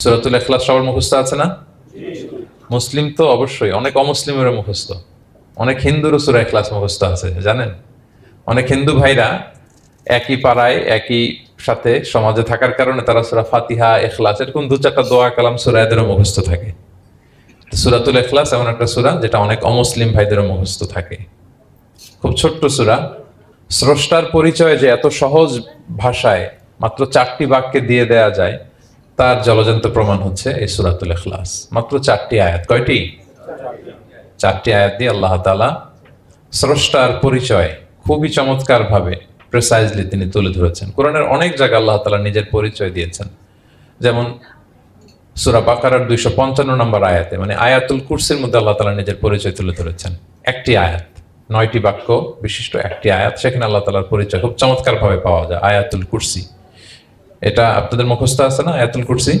সূরাতুল ইখলাস সবার মুখস্থ আছে না? মুসলিম তো অবশ্যই, অনেক অমুসলিমেরও মুখস্থ, অনেক হিন্দুরও সূরা ইখলাস মুখস্থ আছে জানেন। অনেক হিন্দু ভাইরা একই পাড়ায় একই সাথে সমাজে থাকার কারণে তারা সূরা ফাতিহা, ইখলাস এরকম দু চারটা দোয়া কালাম সূরা এদেরও মুখস্থ থাকে। সূরাতুল ইখলাস এমন একটা সূরা যেটা অনেক অমুসলিম ভাইদেরও মুখস্থ থাকে। খুব ছোট্ট সূরা, স্রষ্টার পরিচয় যে এত সহজ ভাষায় মাত্র 4টি বাক্যে দিয়ে দেয়া যায় তার জলজন্ত প্রমাণ হচ্ছে এই সূরাতুল ইখলাস। মাত্র 4টি আয়াত। কয়টি? 4টি আয়াত দিয়ে আল্লাহ তাআলা স্রষ্টার পরিচয় খুবই চমৎকার ভাবে প্রিসাইজলি তিনি তুলে ধরেছেন। কোরআনের অনেক জায়গায় আল্লাহ তাআলা নিজের পরিচয় দিয়েছেন। যেমন সূরা বাকারার 255 নম্বর আয়াতে, মানে আয়াতুল কুরসির মধ্যে আল্লাহ তাআলা নিজের পরিচয় তুলে ধরেছেন। একটি আয়াত, 9টি বাক্য বিশিষ্ট একটি আয়াত, সেখানে আল্লাহ তাআলার পরিচয় খুব চমৎকার ভাবে পাওয়া যায়। আয়াতুল কুরসি, এটা আপনাদের মুখস্থ আছে না? আয়াতুল কুরসি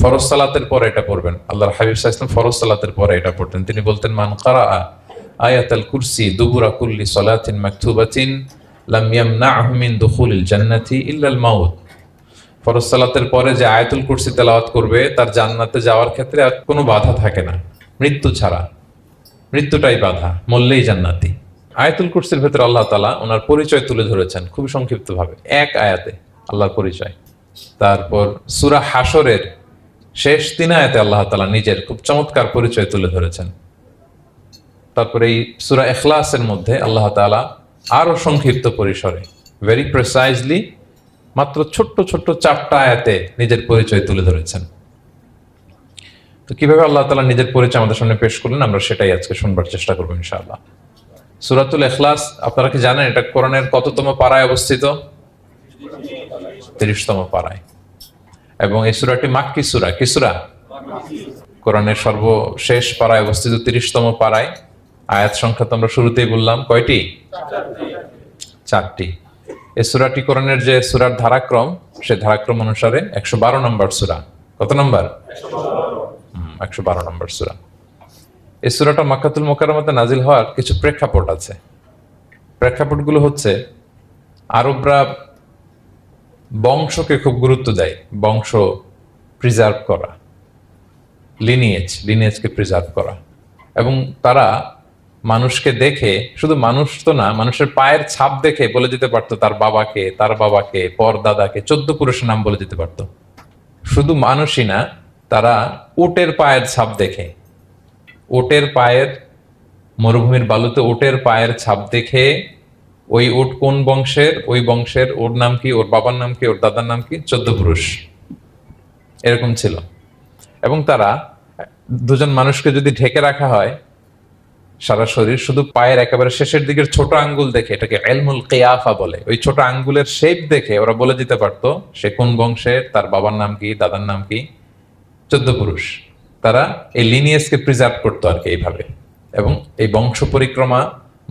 ফরজ সালাতের পরে এটা পড়বেন। আল্লাহর হাবিব সাল্লাল্লাহু আলাইহি ওয়াসাল্লাম ফরজ সালাতের পরে এটা পড়তেন। তিনি বলতেন, মান ক্বারাআ আয়াতুল কুরসি দুবুরা কুল্লি সালাতিন মাকতুবাতিন লাম ইয়ামনাহু মিন দুখুলিল জান্নাতি ইল্লাল মাউত। ফরজ সালাতের পরে যে আয়াতুল কুরসি তেলাওয়াত করবে তার জান্নাতে যাওয়ার ক্ষেত্রে আর কোনো বাধা থাকে না, মৃত্যু ছাড়া। মৃত্যুটাই বাধা, মরলেই জান্নাতি। আয়াতুল কুরসির ভেতরে আল্লাহ তাআলা ওনার পরিচয় তুলে ধরেছেন খুবই সংক্ষিপ্ত ভাবে, এক আয়াতে আল্লাহর পরিচয়। তারপর সূরা হাশরের শেষ 3 আয়াতে আল্লাহ তাআলা নিজের খুব চমৎকার পরিচয় তুলে ধরেছেন। তারপরে এই সূরা ইখলাসের মধ্যে আল্লাহ তাআলা আরো সংক্ষিপ্ত পরিসরে, ভেরি প্রিসাইজলি, মাত্র ছোট্ট ছোট্ট 4টা আয়াতে নিজের পরিচয় তুলে ধরেছেন। তো কিভাবে আল্লাহ তাআলা নিজের পরিচয় আমাদের সামনে পেশ করলেন, আমরা সেটাই আজকে শুনবার চেষ্টা করবো ইনশাআল্লাহ। সূরাতুল ইখলাস আপনারা কি জানেন এটা কোরআনের কততম পারায় অবস্থিত? 30তম পারায়। এবং এই সূরাটি মাক্কি সূরা। কি সূরা? কোরআনের সর্বশেষ পারায় অবস্থিত 30তম পারায়। আয়াত সংখ্যা তো আমরা শুরুতেই বললাম, কয়টি? 4টি। এই সূরাটি কোরআনের যে সূরার ধারাক্রম, সেই ধারাক্রম অনুসারে 112 নম্বর সূরা। কত নম্বর? 112 নম্বর সূরা। এই সূরাটা মক্কাতুল মুকাররমাতে নাজিল হওয়ার কিছু প্রেক্ষাপট আছে। প্রেক্ষাপটগুলো হচ্ছে, আরবরা বংশকে খুব গুরুত্ব দেয়, বংশ প্রিজার্ভ করা, লিনিয়েজকে প্রিজার্ভ করা। এবং তারা মানুষকে দেখে, শুধু মানুষ তো না, মানুষের পায়ের ছাপ দেখে বলে দিতে পারতো তার বাবাকে, তার বাবাকে, পরদাদাকে, 14 পুরুষের নাম বলে দিতে পারতো। শুধু মানুষই না, তারা উটের পায়ের ছাপ দেখে, উটের পায়ের, মরুভূমির বালুতে উটের পায়ের ছাপ দেখে ওই উট কোন বংশের, ওই বংশের ওর নাম কি, ওর বাবার নাম কি, ওর দাদার নাম কি, 14 পুরুষ এরকম ছিল। এবং তারা দুজন মানুষকে যদি ঢেকে রাখা হয় সারা শরীর, শুধু পায়ের একেবারে শেষের দিকের ছোট আঙ্গুল দেখে, এটাকে ইলমুল কিয়াফা বলে, ওই ছোট আঙ্গুলের শেপ দেখে ওরা বলে দিতে পারতো সে কোন বংশের, তার বাবার নাম কি, দাদার নাম কি, 14 পুরুষ। তারা এই লিনিয়েজকে প্রিজার্ভ করতো আর কি এইভাবে। এবং এই বংশ পরিক্রমা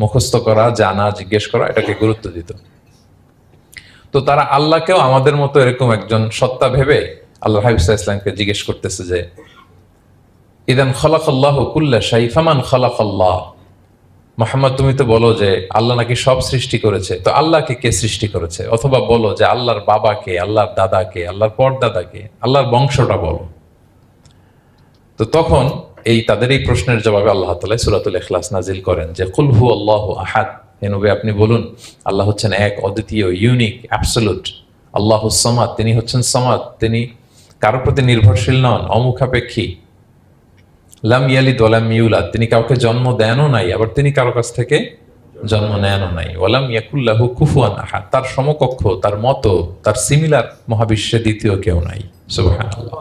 মুখস্থ করা, জানা, জিজ্ঞেস করা, এটাকে গুরুত্ব দিত। তো তারা আল্লাহকেও আমাদের মতো এরকম একজন সত্তা ভেবে আল্লাহ হাবিব সাল্লাল্লাহু আলাইহি ওয়াসাল্লামকে জিজ্ঞেস করতেছে যে, ইদান খালাকাল্লাহু কুল্লা শাই ফামান খালাকাল্লাহ। মুহাম্মদ, তুমি তো বলো যে আল্লাহ নাকি সব সৃষ্টি করেছে, তো আল্লাহকে কে সৃষ্টি করেছে? অথবা বলো যে আল্লাহর বাবাকে, আল্লাহর দাদাকে, আল্লাহর পরদাদাকে, আল্লাহর বংশটা বলো। তো তখন তাদের এই প্রশ্নের জবাবে আল্লাহ তাআলা সূরাতুল ইখলাস নাজিল করেন যে, কুল হু আল্লাহু আহাদ, হে নবী আপনি বলুন আল্লাহ হচ্ছেন এক, অদ্বিতীয়, ইউনিক, অ্যাবসলিউট। আল্লাহুস সামাদ, তিনি হচ্ছেন সামাদ, তিনি কারোর প্রতি নির্ভরশীল নন, অমুখাপেক্ষী। লাম ইয়ালিদ ওয়া লাম ইউলাদ, তিনি কাউকে জন্ম দেনও নাই, আবার তিনি কারো কাছ থেকে জন্ম নেনও নাই। ওয়া লাম ইয়াকুল লাহু কুফুয়ান আহাদ, তার সমকক্ষ, তার মতো, তার সিমিলার মহাবিশ্বে দ্বিতীয় কেউ নাই। সুবহানাল্লাহ।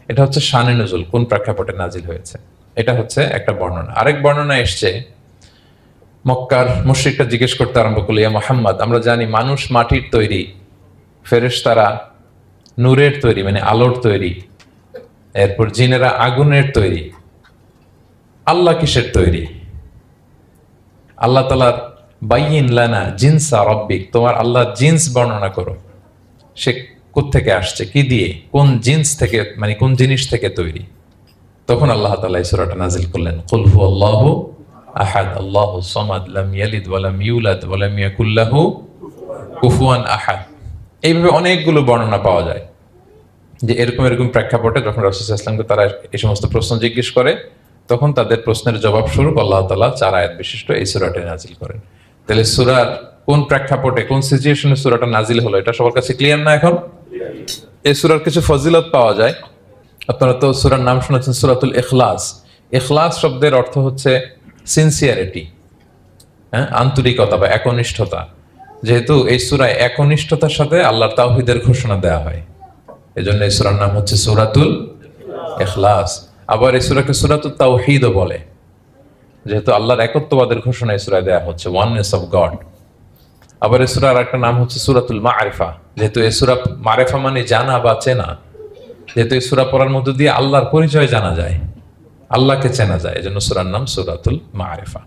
এটা হচ্ছে শানে নুজুল, কোন প্রেক্ষাপটে নাজিল হয়েছে, এটা হচ্ছে একটা বর্ণনা। আরেক বর্ণনা এসছে, মক্কার মুশরিকরা জিজ্ঞেস করতে আরম্ভ করলো, ইয়া মুহাম্মদ, আমরা জানি মানুষ মাটির তৈরি, ফেরেশতারা নূরের তৈরি, মানে আলোর তৈরি, এরপর জিনেরা আগুনের তৈরি, আল্লাহ কিসের তৈরি? আল্লাহ তাআলার বাইয়িন লানা জিনসা রাব্বিক, তোমার আল্লাহর জিন্স বর্ণনা করো, সে কোত্থেকে আসছে, কি দিয়ে, কোন জিন্স থেকে, মানে কোন জিনিস থেকে তৈরি? তখন আল্লাহ তাআলা এই সূরাটা নাজিল করলেন, কুল হু আল্লাহু আহাদ আল্লাহুস সামাদ লাম ইয়ালিদ ওয়া লাম ইউলাদ ওয়া লাম ইয়াকুল লাহু কুফুয়ান আহাদ। এইভাবে অনেকগুলো বর্ণনা পাওয়া যায়। যে এরকম এরকম প্রেক্ষাপটে যখন রাসূল সাল্লাল্লাহু আলাইহি ওয়াসাল্লামকে তারা এই সমস্ত প্রশ্ন জিজ্ঞেস করে, তখন তাদের প্রশ্নের জবাব স্বরূপ আল্লাহ তাআলা 4 আয়াত বিশিষ্ট এই সূরাটি নাজিল করেন। তাহলে সূরার কোন প্রেক্ষাপটে কোন সিচুয়েশনে সূরাটা নাজিল হলো এটা সবার কাছে ক্লিয়ার না এখন? এই সূরার কিছু ফজিলত পাওয়া যায়। আপনারা তো সূরার নাম শুনেছেন সূরাতুল ইখলাস। ইখলাস শব্দের অর্থ হচ্ছে সিনসিয়ারিটি, হ্যাঁ, আন্তরিকতা বা একনিষ্ঠতা। যেহেতু এই সূরায় একনিষ্ঠতার সাথে আল্লাহর তাওহীদের ঘোষণা দেওয়া হয়, এজন্য এই সূরার নাম হচ্ছে সূরাতুল ইখলাস। আবার এই সূরাকে সূরাতুত তাওহীদও বলে, যেহেতু আল্লাহর একত্ববাদের ঘোষণা এই সূরায় দেওয়া হচ্ছে, ওয়াননেস অফ গড। আবার এই সূরার একটা নাম হচ্ছে সূরাতুল মারিফা, যেহেতু এই সূরা মারিফা মানে জানা বা চেনা, যেহেতু এই সূরা পড়ার মধ্য দিয়ে আল্লাহর পরিচয় জানা যায়, আল্লাহকে চেনা যায়, এজন্য সূরার নাম সূরাতুল মারিফা।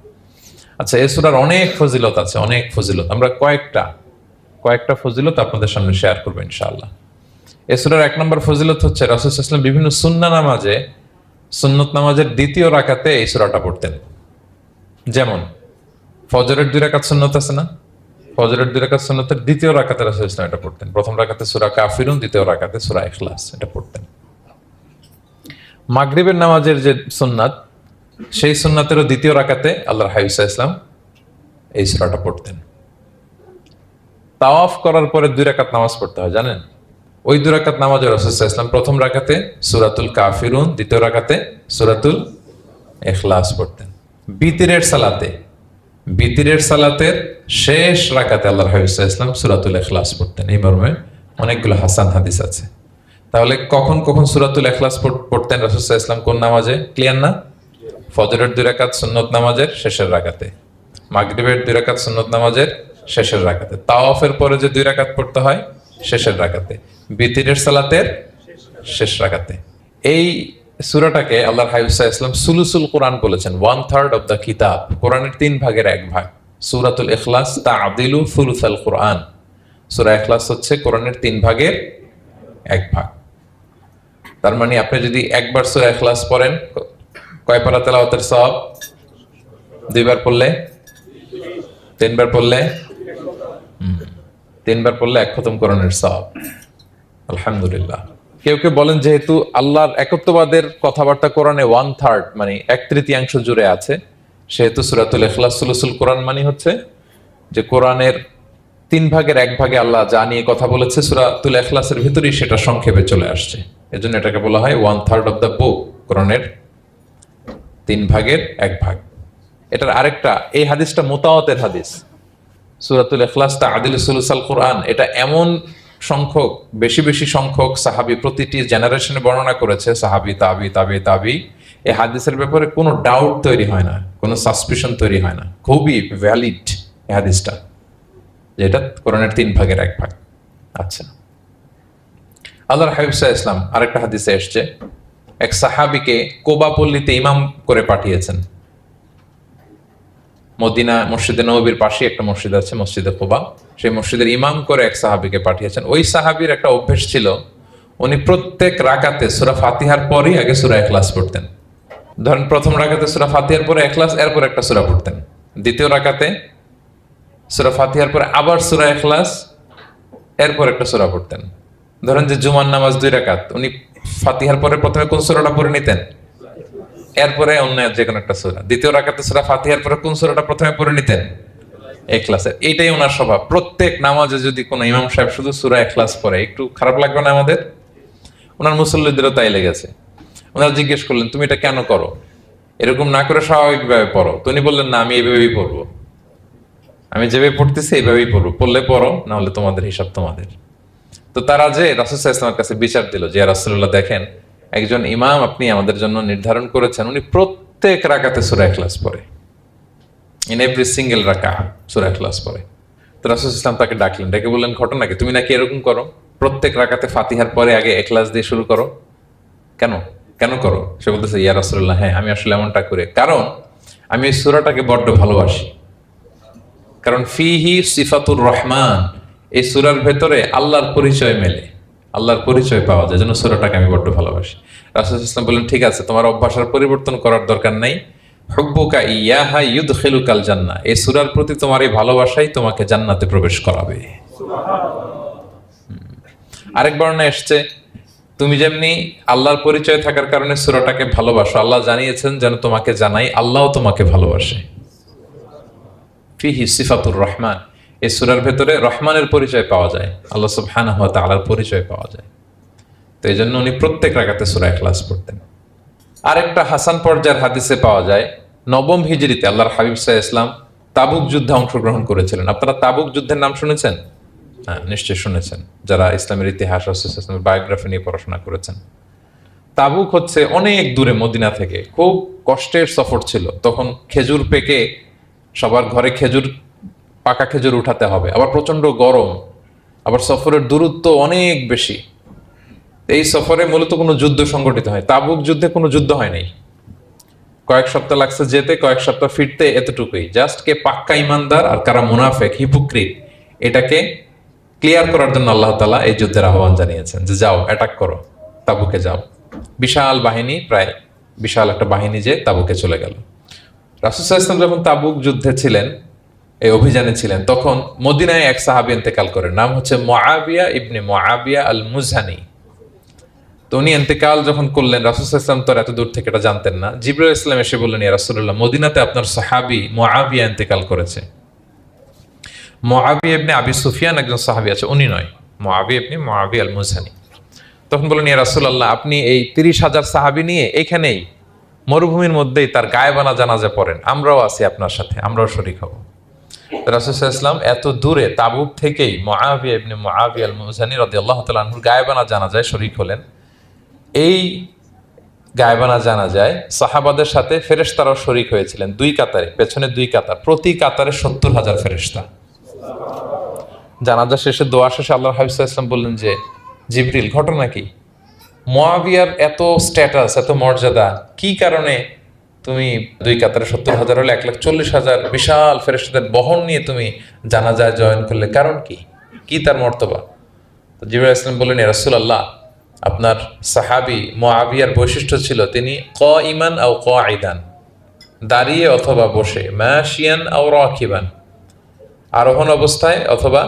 আচ্ছা, এই সূরার অনেক ফজিলত আছে, অনেক ফজিলত। আমরা কয়েকটা ফজিলত আপনাদের সামনে শেয়ার করবো ইনশাআল্লাহ। এই সূরার 1 নম্বর ফজিলত হচ্ছে রাসূল সাল্লাল্লাহু আলাইহি ওয়াসাল্লাম বিভিন্ন সুন্নত নামাজের দ্বিতীয় রাকাতে এই সূরাটা পড়তেন। যেমন ফজরের 2 রাকাত সুন্নত আছে না, ফজরের 2 রাকাত সুন্নতের দ্বিতীয় রাকাতে রাসূল সাল্লাল্লাহু আলাইহি ওয়াসাল্লাম এটা পড়তেন। প্রথম রাকাতে সূরা কাফিরুন, দ্বিতীয় রাকাতে সূরা ইখলাস এটা পড়তেন। মাগরিবের নামাজের যে সুন্নাত, সেই সুন্নাতেরও দ্বিতীয় রাকাতে আল্লাহর হাবিব সাল্লাল্লাহু আলাইহি ওয়াসাল্লাম এই সূরাটা পড়তেন। তাওয়াফ করার পরে 2 রাকাত নামাজ পড়তে হয়, জানেন? ওই 2 রাকাত নামাজে রাসূল সাল্লাল্লাহু আলাইহি ওয়াসাল্লাম প্রথম রাকাতে সূরাতুল কাফিরুন, দ্বিতীয় রাকাতে সূরাতুল ইখলাস পড়তেন। বিতিরের সালাতের শেষ রাকাতে আল্লাহর হাবিব সাল্লাল্লাহু আলাইহি ওয়াসাল্লাম সূরাতুল ইখলাস পড়তেন। এই মর্মে অনেকগুলো হাসান হাদিস আছে। তাহলে কখন কখন সূরাতুল ইখলাস পড়তেন রাসূল সাল্লাল্লাহু আলাইহি ওয়াসাল্লাম, কোন নামাজে? ক্লিয়ার না? ফজরের 2 রাকাত সুন্নত নামাজের শেষের রাকাতে, মাগরিবের 2 রাকাত সুন্নত নামাজের শেষের রাকাতে, তাওয়াফের পরে যে 2 রাকাত পড়তে হয় শেষের রাকাতে, বিতিরের সালাতের শেষ রাকাতে। এই সূরাটাকে আল্লাহর হাবিব সাল্লাল্লাহু আলাইহি ওয়াসাল্লাম সুলুসুল কোরআন বলেছেন, 1/3 অফ দ্য কিতাব। কোরআনের 3 ভাগের 1 ভাগ। সূরাতুল ইখলাস তা'দিলু সুলুসাল কোরআন। সূরা ইখলাস হচ্ছে কোরআনের 3 ভাগের 1 ভাগ। তার মানে আপনি যদি একবার সূরা ইখলাস পড়েন, কয় পারা তেলাওয়াতের সওয়াব? 2 বার পড়লে, 3 বার পড়লে, 3 বার পড়লে 1 খতম কোরআনের সওয়াব। আলহামদুলিল্লাহ। কেউ কেউ বলেন যেহেতু আল্লাহর একত্ববাদের কথাবার্তা কোরআনে 1/3 মানে 1/3 জুড়ে আছে, সেহেতু সূরাতুল ইখলাস সুলুসুল কোরআন মানে হচ্ছে যে কোরআনের 3 ভাগের 1 ভাগে আল্লাহ যা নিয়ে কথা বলেছে সূরাতুল ইখলাসের ভিতরেই সেটা সংক্ষেপে চলে আসছে। এজন্য এটাকে বলা হয় 1/3 অফ দ্য বুক, কোরআনের 3 ভাগের 1 ভাগ। এটার আরেকটা, এই হাদিসটা মুতাওয়াতির হাদিস। সূরাতুল ইখলাস তা'দিলু সুলুসাল কোরআন, এটা এমন সংখ্যক, বেশি সংখ্যক সাহাবী প্রতিটি জেনারেশনে বর্ণনা করেছে, সাহাবী, তাবি। এই হাদিসের ব্যাপারে কোনো ডাউট তৈরি হয় না, কোনো সাসপিশন তৈরি হয় না। খুবই ভ্যালিড এই হাদিসটা, যেটা কোরআনের 3 ভাগের 1 ভাগ। আচ্ছা, আল্লাহর হাবিব সাল্লাল্লাহু আলাইহি ওয়াসাল্লাম আরেকটা হাদিসে এসেছে, এক সাহাবীকে কোবা পল্লীতে ইমাম করে পাঠিয়েছেন। মদিনা মসজিদে নববীর পাশে একটা মসজিদ আছে, মসজিদে কোবা, সেই মসজিদের ইমাম করে এক সাহাবীকে পাঠিয়েছেন। ওই সাহাবীর একটা অভ্যেস ছিল, উনি প্রত্যেক রাকাতে সূরা ফাতিহার পরই আগে সূরা ইখলাস পড়তেন। ধরেন প্রথম রাকাতে সূরা ফাতিহার পরে ইখলাস, এরপর একটা সূরা পড়তেন। দ্বিতীয় রাকাতে সূরা ফাতিহার পরে আবার সূরা ইখলাস, এরপর একটা সূরা পড়তেন। ধরেন যে জুমার নামাজ 2 রাকাত, উনি ফাতিহার পরে প্রথমে কোন সূরাটা পড়ে নিতেন, এরপরে অন্য যে কোনো একটা সূরা। দ্বিতীয় রাকাতে সূরা ফাতিহার পরে কোন সূরাটা প্রথমে পড়ে নিতেন? ইখলাসের। এইটাই ওনার স্বভাব। প্রত্যেক নামাজে যদি কোনো ইমাম সাহেব শুধু সূরা ইখলাস পড়ে, একটু খারাপ লাগবে না আমাদের? ওনার মুসল্লিদেরও তাই লেগেছে। ওনারা জিজ্ঞেস করলেন, তুমি এটা কেন করো? এরকম না করে স্বাভাবিকভাবে পড়ো। তো উনি বললেন, না, আমি এইভাবেই পড়বো, আমি যেভাবে পড়তেছি এইভাবেই পড়বো, পড়লে পড়ো, না হলে তোমাদের হিসাব তোমাদের। তো তারা যে রাসূল সাল্লাল্লাহু আলাইহি ওয়াসাল্লামের কাছে বিচার দিল যে, ইয়া রাসূলুল্লাহ, দেখেন একজন ইমাম আপনি আমাদের জন্য নির্ধারণ করেছেন, উনি প্রত্যেক রাকাতে সূরা ইখলাস পড়ে, ইন এভরি সিঙ্গেল রাকাত সূরা ইখলাস পড়ে। তো রাসূল সাল্লাল্লাহু আলাইহি ওয়াসাল্লাম তাকে ডাকলেন, ডেকে বললেন, ঘটনা কি? তুমি নাকি এরকম করো, প্রত্যেক রাকাতে ফাতিহার পরে আগে ইখলাস দিয়ে শুরু করো, কেন করো? সে বলতেছে, ইয়া রাসূলুল্লাহ, হ্যাঁ, আমি আসলে এমনটা করি কারণ আমি এই সূরাটাকে বড্ড ভালোবাসি। কারণ ফিহি সিফাতুর রহমান, এই সূরার ভেতরে আল্লাহর পরিচয় মেলে, আল্লাহর পরিচয় পাওয়া যায়, যেন সূরাটাকে আমি বড্ড ভালোবাসি। রাসূল সাল্লাল্লাহু আলাইহি ওয়াসাল্লাম বললেন, ঠিক আছে, তোমার অভ্যাসের পরিবর্তন করার দরকার নাই। হুব্বুকা ইয়াহা ইউদখিলুকাল জান্নাহ, এই সূরার প্রতি তোমার এই ভালোবাসাই তোমাকে জান্নাতে প্রবেশ করাবে। সুবহানাল্লাহ। আরেক বর্ণনায় এসেছে, তুমি যেমনি আল্লাহর পরিচয় থাকার কারণে সূরাটাকে ভালোবাসো, আল্লাহ জানিয়েছেন যেন তোমাকে জানাই আল্লাহও তোমাকে ভালোবাসে। ফিহি সিফাতুর রহমান, এই সূরার ভেতরে রহমানের পরিচয় পাওয়া যায়, আল্লাহ সুবহানাহু ওয়া তাআলার পরিচয় পাওয়া যায়। তো এই জন্য উনি প্রত্যেক রাকাতে সূরা ইখলাস পড়তেন। আরেকটা হাসান পর্যায়ের হাদিসে পাওয়া যায়, নবম হিজরিতে আল্লাহর হাবিব সাল্লাল্লাহু আলাইহি ওয়াসাল্লাম তাবুক যুদ্ধে অংশগ্রহণ করেছিলেন। আপনারা তাবুক যুদ্ধের নাম শুনেছেন? হ্যাঁ, নিশ্চয়ই শুনেছেন, যারা ইসলামের ইতিহাস, ইসলামের বায়োগ্রাফি নিয়ে পড়াশোনা করেছেন। তাবুক হচ্ছে অনেক দূরে মদিনা থেকে, খুব কষ্টের সফর ছিল। তখন খেজুর পেকে সবার ঘরে খেজুর, পাকা খেজুর উঠাতে হবে, আবার প্রচন্ড গরম, আবার সফরের দূরত্ব অনেক বেশি। এই সফরে মূলত কোনো যুদ্ধ সংগঠিত হয়, তাবুক যুদ্ধে কোনো যুদ্ধ হয় নাই। কয়েক সপ্তাহ লাগছে যেতে, কয়েক সপ্তাহ ফিরতে, এতটুকুই। জাস্ট কে পাক্কা ইমানদার আর কারা মুনাফেক, হিপোক্রিট, এটাকে ক্লিয়ার করার জন্য আল্লাহ তাআলা এই যুদ্ধের আহ্বান জানিয়েছেন যে যাও, অ্যাটাক করো, তাবুকে যাও। বিশাল বাহিনী, প্রায় বিশাল একটা বাহিনী যে তাবুকে চলে গেল। রাসূল সাল্লাল্লাহু আলাইহি ওয়াসাল্লাম যখন তাবুক যুদ্ধে ছিলেন, এই অভিযানে ছিলেন, তখন মদিনায় এক সাহাবী ইন্তেকাল করেন, নাম হচ্ছে মুআবিয়া ইবনে মুআবিয়া আল মুজহানি। তো উনি ইন্তেকাল যখন করলেন, রাসূল সাল্লাল্লাহু আলাইহি ওয়াসাল্লাম তো এত দূর থেকে এটা জানতেন না। জিবরাইল ইসলাম এসে বললেন, ইয়া রাসূলুল্লাহ, মদিনাতে আপনার সাহাবী মুআবিয়া ইন্তেকাল করেছে। মুআবিয়া ইবনে আবি সুফিয়ান একজন সাহাবী আছে, উনি নয়, মুআবিয়া ইবনে মুআবিয়া আল মুজহানি। তখন বললেন, ইয়া রাসূলুল্লাহ, আপনি এই ৩০,০০০ সাহাবী নিয়ে এইখানেই মরুভূমির মধ্যেই তার গায়েবানা জানাজা পড়েন, আমরাও আছি আপনার সাথে, আমরাও শরীক হব। রাসূল সাল্লাল্লাহু আলাইহি ওয়াসাল্লাম এত দূরে তাবুক থেকেই মুআবিয়া ইবনে মুআবিয়া আল মুজহানি রাদিয়াল্লাহু তাআলা আনহুর গায়েবানা জানাজায় শরীক হলেন। এই গায়েবানা জানাজায় সাহাবাদের সাথে ফেরেশতারাও শরীক হয়েছিলেন, দুই কাতারে, পেছনে দুই কাতার, প্রতি কাতারে ৭০,০০০ ফেরেশতা। জানাজা শেষে, দোয়া শেষে আল্লাহর হাবিব সাল্লাল্লাহু আলাইহি ওয়াসাল্লাম বললেন যে, জিবরিল, ঘটনা কি? মুআবিয়ার এত স্ট্যাটাস, এত মর্যাদা, কি কারণে তুমি দুই কাতারে ৭০,০০০ হলে ১,৪০,০০০ বিশাল ফেরেশতাদের বহন নিয়ে তুমি জানাজায় জয়েন করলে, কারণ কি? কি তার মর্তবা? তো জিবরাইল আলাইহিস সালাম বললেন, ইয়া রাসূলুল্লাহ, আপনার সাহাবী মুআবিয়ার বৈশিষ্ট্য ছিল তিনি কাইমান আও কাঈদান, দাঁড়িয়ে অথবা বসে, মাশিয়ান আও রাকিবান, আরোহণ অবস্থায় অথবা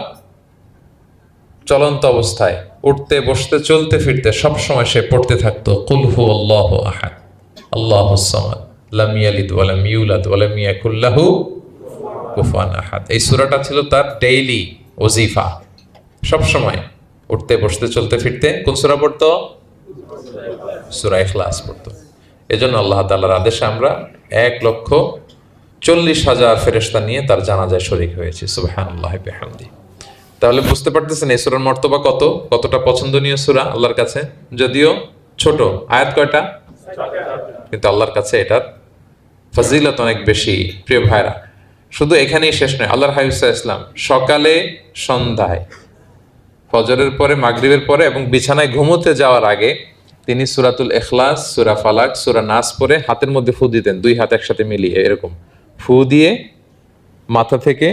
চলন্ত অবস্থায়, উঠতে বসতে চলতে ফিরতে সবসময় সে পড়তে থাকতো কুল হুয়াল্লাহু আহাদ আল্লাহুস সামাদ লাম ইয়ালিদ ওয়া লাম ইউলাদ ওয়া লাম ইয়াকুল লাহু কুফুয়ান আহাদ। এই সূরাটা ছিল তার ডেইলি ওজিফা, সবসময় উঠতে বসতে চলতে ফিরতে কোন সূরা পড়তো? সূরা ইখলাস পড়তো। এজন্য আল্লাহ তাআলার আদেশে আমরা ১,৪০,০০০ ফেরেশতা নিয়ে তার জানাজায় শরীক হয়েছি। সুবহানাল্লাহি বিহামদিহি। তাহলে বুঝতে পারতেছেন এই সূরার মর্তবা কতটা পছন্দনীয় সূরা আল্লাহর কাছে। যদিও ছোট আয়াত, কয়টা? কিন্তু আল্লাহর কাছে এটার ফজিলত অনেক বেশি। প্রিয় ভাইরা, শুধু এখানেই শেষ নয়, আল্লাহর হাবিব সাল্লাল্লাহু আলাইহি ওয়াসাল্লাম সকালে, সন্ধ্যায়, ফজরের পরে, মাগরিবের পরে এবং বিছানায় ঘুমোতে যাওয়ার আগে তিনি সূরাতুল ইখলাস, সূরা ফালাক, সূরা নাস পড়ে হাতের মধ্যে ফু দিতেন, দুই হাত একসাথে মিলিয়ে এরকম ফু দিয়ে মাথা থেকে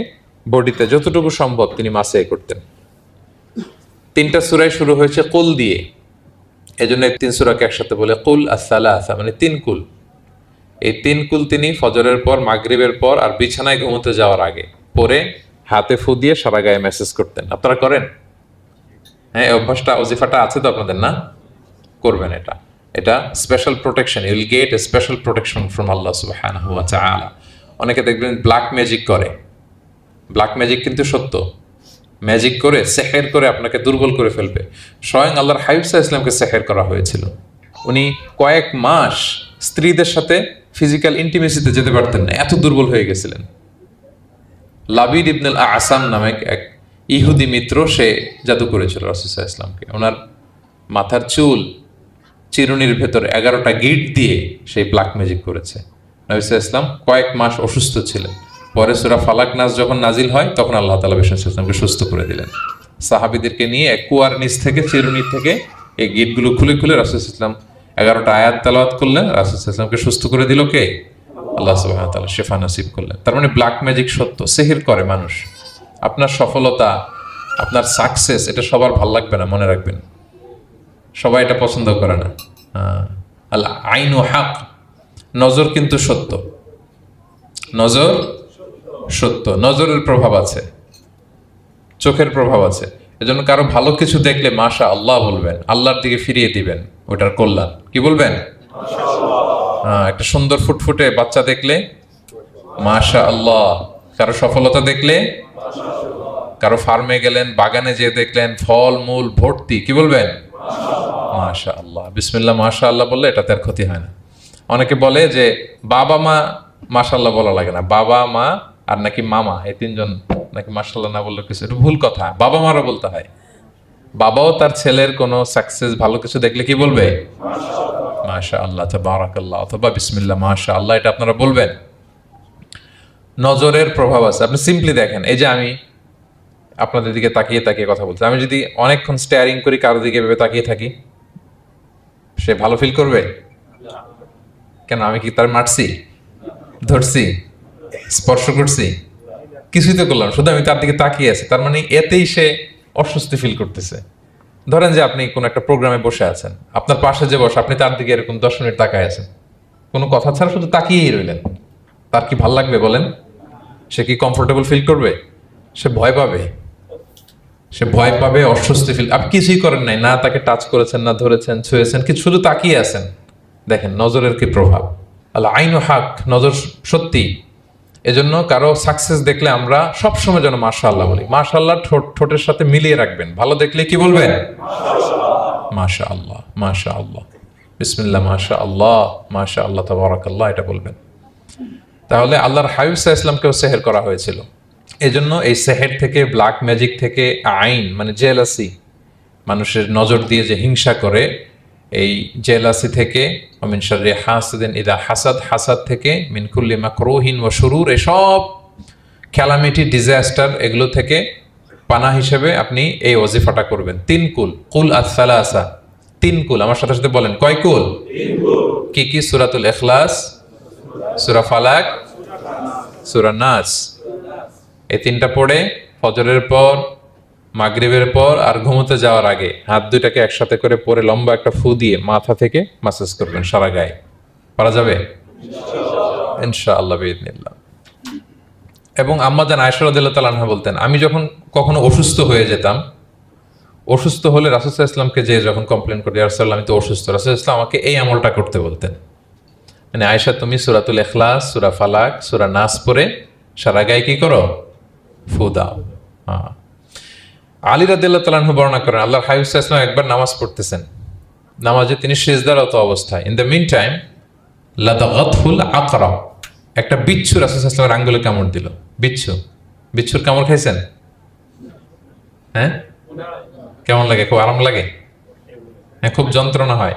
বডিতে যতটুকু সম্ভব তিনি মাসে করতেন। ৩টা সূরায় শুরু হয়েছে কুল দিয়ে, এজন্য ৩ সূরাকে একসাথে বলে কুল আস-সালাসা, মানে ৩ কুল। এই ৩ কুল তিনি ফজরের পর, মাগরিবের পর আর বিছানায় ঘুমোতে যাওয়ার আগে পরে হাতে ফু দিয়ে সারা গায়ে মেসেজ করতেন। আপনারা করেন? হ্যাঁ, অভ্যাসটা, ওজিফাটা আছে তো আপনাদের, না? করবেন এটা special protection, you will get a special protection from Allah সুবহানাহু ওয়া তাআলা। অনেকে দেখবেন ব্ল্যাক ম্যাজিক করে, ব্ল্যাক ম্যাজিক কিন্তু সত্য, ম্যাজিক করে, সেহের করে আপনাকে দুর্বল করে ফেলবে। স্বয়ং আল্লাহর হাবিব সাল্লাল্লাহু আলাইহি ওয়াসাল্লামকে সেহের করা হয়েছিল। উনি কয়েক মাস স্ত্রীদের সাথে ফিজিক্যাল ইন্টিমেসিতে যেতে পারতেন না, এত দুর্বল হয়ে গেছিলেন। লাবিদ ইবনুল আসাম নামে এক ইহুদি মিত্র, সে জাদু করেছিল রাসূল সাল্লাল্লাহু আলাইহি ওয়াসাল্লামকে। ওনার মাথার চুল চিরুনির ভেতরে 11টা গিট দিয়ে সেই ব্ল্যাক ম্যাজিক করেছে। নবী সাল্লাল্লাহু আলাইহি ওয়াসাল্লাম কয়েক মাস অসুস্থ ছিলেন। পরে সূরা ফালাক, নাস যখন নাজিল হয় তখন আল্লাহ তাআলা বিষ্ণু সাল্লাল্লাহু আলাইহি ওয়াসাল্লামকে সুস্থ করে দিলেন। সাহাবীদেরকে নিয়ে এক কুয়ার নিচ থেকে, চিরুনি থেকে এই গিটগুলো খুলে খুলে রাসূল সাল্লাল্লাহু আলাইহি ওয়াসাল্লাম 11টা আয়াত তেলাওয়াত করলেন। রাসূল সাল্লাল্লাহু আলাইহি ওয়াসাল্লামকে সুস্থ করে দিল কে? আল্লাহ সুবহানাহু ওয়া তাআলা শিফা নসিব করলেন। তার মানে ব্ল্যাক ম্যাজিক সত্য, সিহির করে মানুষ। আপনার সফলতা, আপনার সাকসেস, এটা সবার ভাল লাগবে না, মনে রাখবেন। সবাই এটা পছন্দ করে না। আল আইনু হক, নজর কিন্তু সত্য, নজর সত্য, নজরের প্রভাব আছে, চোখের প্রভাব আছে। এজন্য কারো ভালো কিছু দেখলে মাশা আল্লাহ বলবেন, আল্লাহর দিকে ফিরিয়ে দিবেন ওটার কল্যাণ। কি বলবেন? একটা সুন্দর ফুটফুটে বাচ্চা দেখলে মাশা আল্লাহ, কারো সফলতা দেখলে, কারো ফার্মে গেলেন, বাগানে যেয়ে দেখলেন ফল মূল ভর্তি, কি বলবেন? মাশা আল্লাহ, বিসমিল্লাহ মাশা আল্লাহ বললে এটাতে আর ক্ষতি হয় না। অনেকে বলে যে বাবা মা মাশাআল্লাহ বলা লাগে না, বাবা মা আর নাকি মামা, এই তিনজন নাকি মাশাআল্লাহ না বললে কিছু, এটা ভুল কথা। বাবা মারও বলতে হয়। বাবাও তার ছেলের কোনো সাকসেস ভালো কিছু দেখলে কি বলবে? মাশা আল্লাহ, তাবারাকাল্লাহ, অথবা বিসমিল্লাহ মাশা আল্লাহ, এটা আপনারা বলবেন। নজরের প্রভাব আছে। আপনি সিম্পলি দেখেন, এই যে আমি আপনাদের দিকে তাকিয়ে তাকিয়ে কথা বলছি, আমি যদি অনেকক্ষণ স্টেয়ারিং করি, কারোর দিকে ভেবে তাকিয়ে থাকি, সে ভালো ফিল করবে? কেন? আমি কি তার মারছি, ধরছি, স্পর্শ করছি? কিছুই তো করলাম, শুধু আমি তার দিকে তাকিয়ে আছি। তার মানে এতেই সে অস্বস্তি ফিল করতেছে। ধরেন যে আপনি কোন একটা প্রোগ্রামে বসে আছেন, আপনার পাশে যে বসে, আপনি তার দিকে এরকম 10 মিনিট তাকায় আছেন, কোনো কথা ছাড়া শুধু তাকিয়েই রইলেন, তার কি ভাল লাগবে বলেন? সে কি কমফোর্টেবল ফিল করবে? সে ভয় পাবে, সে ভয় পাবে, অস্বস্তি ফিল। আপনি কিছুই করেন নাই, না তাকে টাচ করেছেন, না ধরেছেন, ছুঁয়েছেন, কিছু, শুধু তাকিয়ে আছেন। দেখেন নজরের কি প্রভাব। আল্লাহ আইনু হাক, নজর সত্যি। এজন্য কারো সাকসেস দেখলে আমরা সবসময় যেন মাশাআল্লাহ বলি। মাশাআল্লাহ ঠোঁটের সাথে মিলিয়ে রাখবেন। ভালো দেখলে কি বলবেন? মাশাআল্লাহ, মাশাআল্লাহ, বিসমিল্লাহ মাশাআল্লাহ, মাশাআল্লাহ, তাবারাকাল্লাহ, এটা বলবেন। তাহলে আল্লাহর হাবিব সাল্লাল্লাহু আলাইহি ওয়াসাল্লামকেও সেহের করা হয়েছিল। এজন্য এই সেহের থেকে, ব্ল্যাক ম্যাজিক থেকে, আইন মানে জেলাসি, মানুষের নজর দিয়ে যে হিংসা করে, এই জেলাসি থেকে, মিন শাররি হাসিদিন ইযা হাসাদ, হাসাদ থেকে, মিন কুল্লি মাকরুহিন ওয়া শুরুর, এসব ক্যালামিটি, ডিজাস্টার, এগুলো থেকে পানা হিসেবে আপনি এই ওয়াজিফাটা করবেন। 3 কুল, কুল আস-সালাসা, 3 কুল। আমার সাথে সাথে বলেন, কয় কুল? 3 কুল। কি কি? সূরাতুল ইখলাস, সূরা ফালাক, সূরা নাস। এই 3টা পড়ে ফজরের পর, মাগরিবের পর আর ঘুমোতে যাওয়ার আগে হাত দুইটাকে একসাথে করে পরে লম্বা একটা ফু দিয়ে মাথা থেকে মাসাজ করবেন সারা গায়ে। পারা যাবে ইনশাআল্লাহ বিইذنিল্লাহ। এবং আম্মা জান আয়েশা রাদিয়াল্লাহু তাআলা আনহা বলতেন, আমি যখন কখনো অসুস্থ হয়ে যেতাম, অসুস্থ হলে রাসূল সাল্লাল্লাহু আলাইহি ওয়াসাল্লামকে যে যখন কমপ্লেন করি, ইয়া রাসূলুল্লাহ আমি তো অসুস্থ, রাসূল সাল্লাল্লাহু আলাইহি ওয়াসাল্লাম আমাকে এই আমলটা করতে বলতেন। মানে আয়েশা, তুমি সূরাতুল ইখলাস, সূরা ফালাক, সূরা নাস পড়ে সারা গায়ে কি করো? ফু দাও। হ্যাঁ। আলী রাদিয়াল্লাহু তাআলা আনহু বর্ণনা করেন, আল্লাহর হাবিব সাল্লাল্লাহু আলাইহি ওয়াসাল্লাম একবার নামাজ পড়তেছেন, নামাজে তিনি সিজদারত অবস্থায়, ইন দ্য মিন টাইম লাদাগাতহুল আকরা, একটা বিচ্ছু রাসূল সাল্লাল্লাহু আলাইহি ওয়াসাল্লামের আঙ্গুলে কামড় দিল। বিচ্ছু, বিচ্ছুর কামড় খাইছেন? হ্যাঁ, কেমন লাগে? খুব আরাম লাগে? হ্যাঁ, খুব যন্ত্রণা হয়,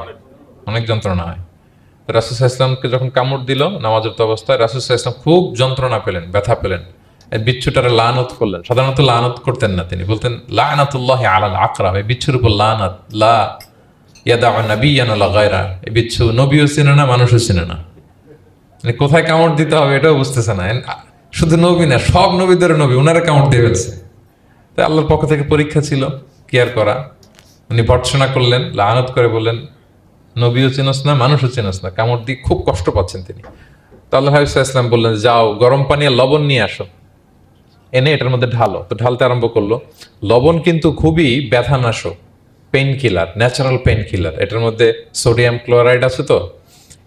অনেক যন্ত্রণা হয়। রাসূল সাল্লাল্লাহু আলাইহি ওয়াসাল্লামকে যখন কামড় দিল নামাজরত অবস্থায়, রাসূল সাল্লাল্লাহু আলাইহি ওয়াসাল্লাম খুব যন্ত্রণা পেলেন, ব্যথা পেলেন। এই বিচ্ছুটারে লানত করলেন। সাধারণত লানত করতেন না, তিনি বলতেন লানাতুল্লাহি আলাল আকরা, এই বিচ্ছুর উপর লানাত, লা ইয়াদাউ নাবিয়ান ওয়ালা গায়রা। এই বিচ্ছু নবীও চিনে না, মানুষও চিনে না, মানে কোথায় কামড় দিতে হবে এটাও বুঝতেছে না। শুধু নবী না, সব নবীদের নবী, উনারা কামড় দিয়ে ফেলছে। তাই আল্লাহর পক্ষ থেকে পরীক্ষা ছিল, কেয়ার করা। উনি ভর্ৎসনা করলেন, লানত করে বললেন নবীও চিনস না, মানুষও চিনস না, কামড় দিয়ে খুব কষ্ট পাচ্ছেন তিনি। তো আল্লাহ হাবিব সাল্লাল্লাহু আলাইহি ওয়াসাল্লাম বললেন, যাও গরম পানি আর লবণ নিয়ে আসো, এনে এটার মধ্যে ঢালো। তো ঢালতে আরম্ভ করলো। লবণ কিন্তু খুবই ব্যথানাশক, pain killer, natural pain killer. এটার মধ্যে সোডিয়াম ক্লোরাইড আছে, তো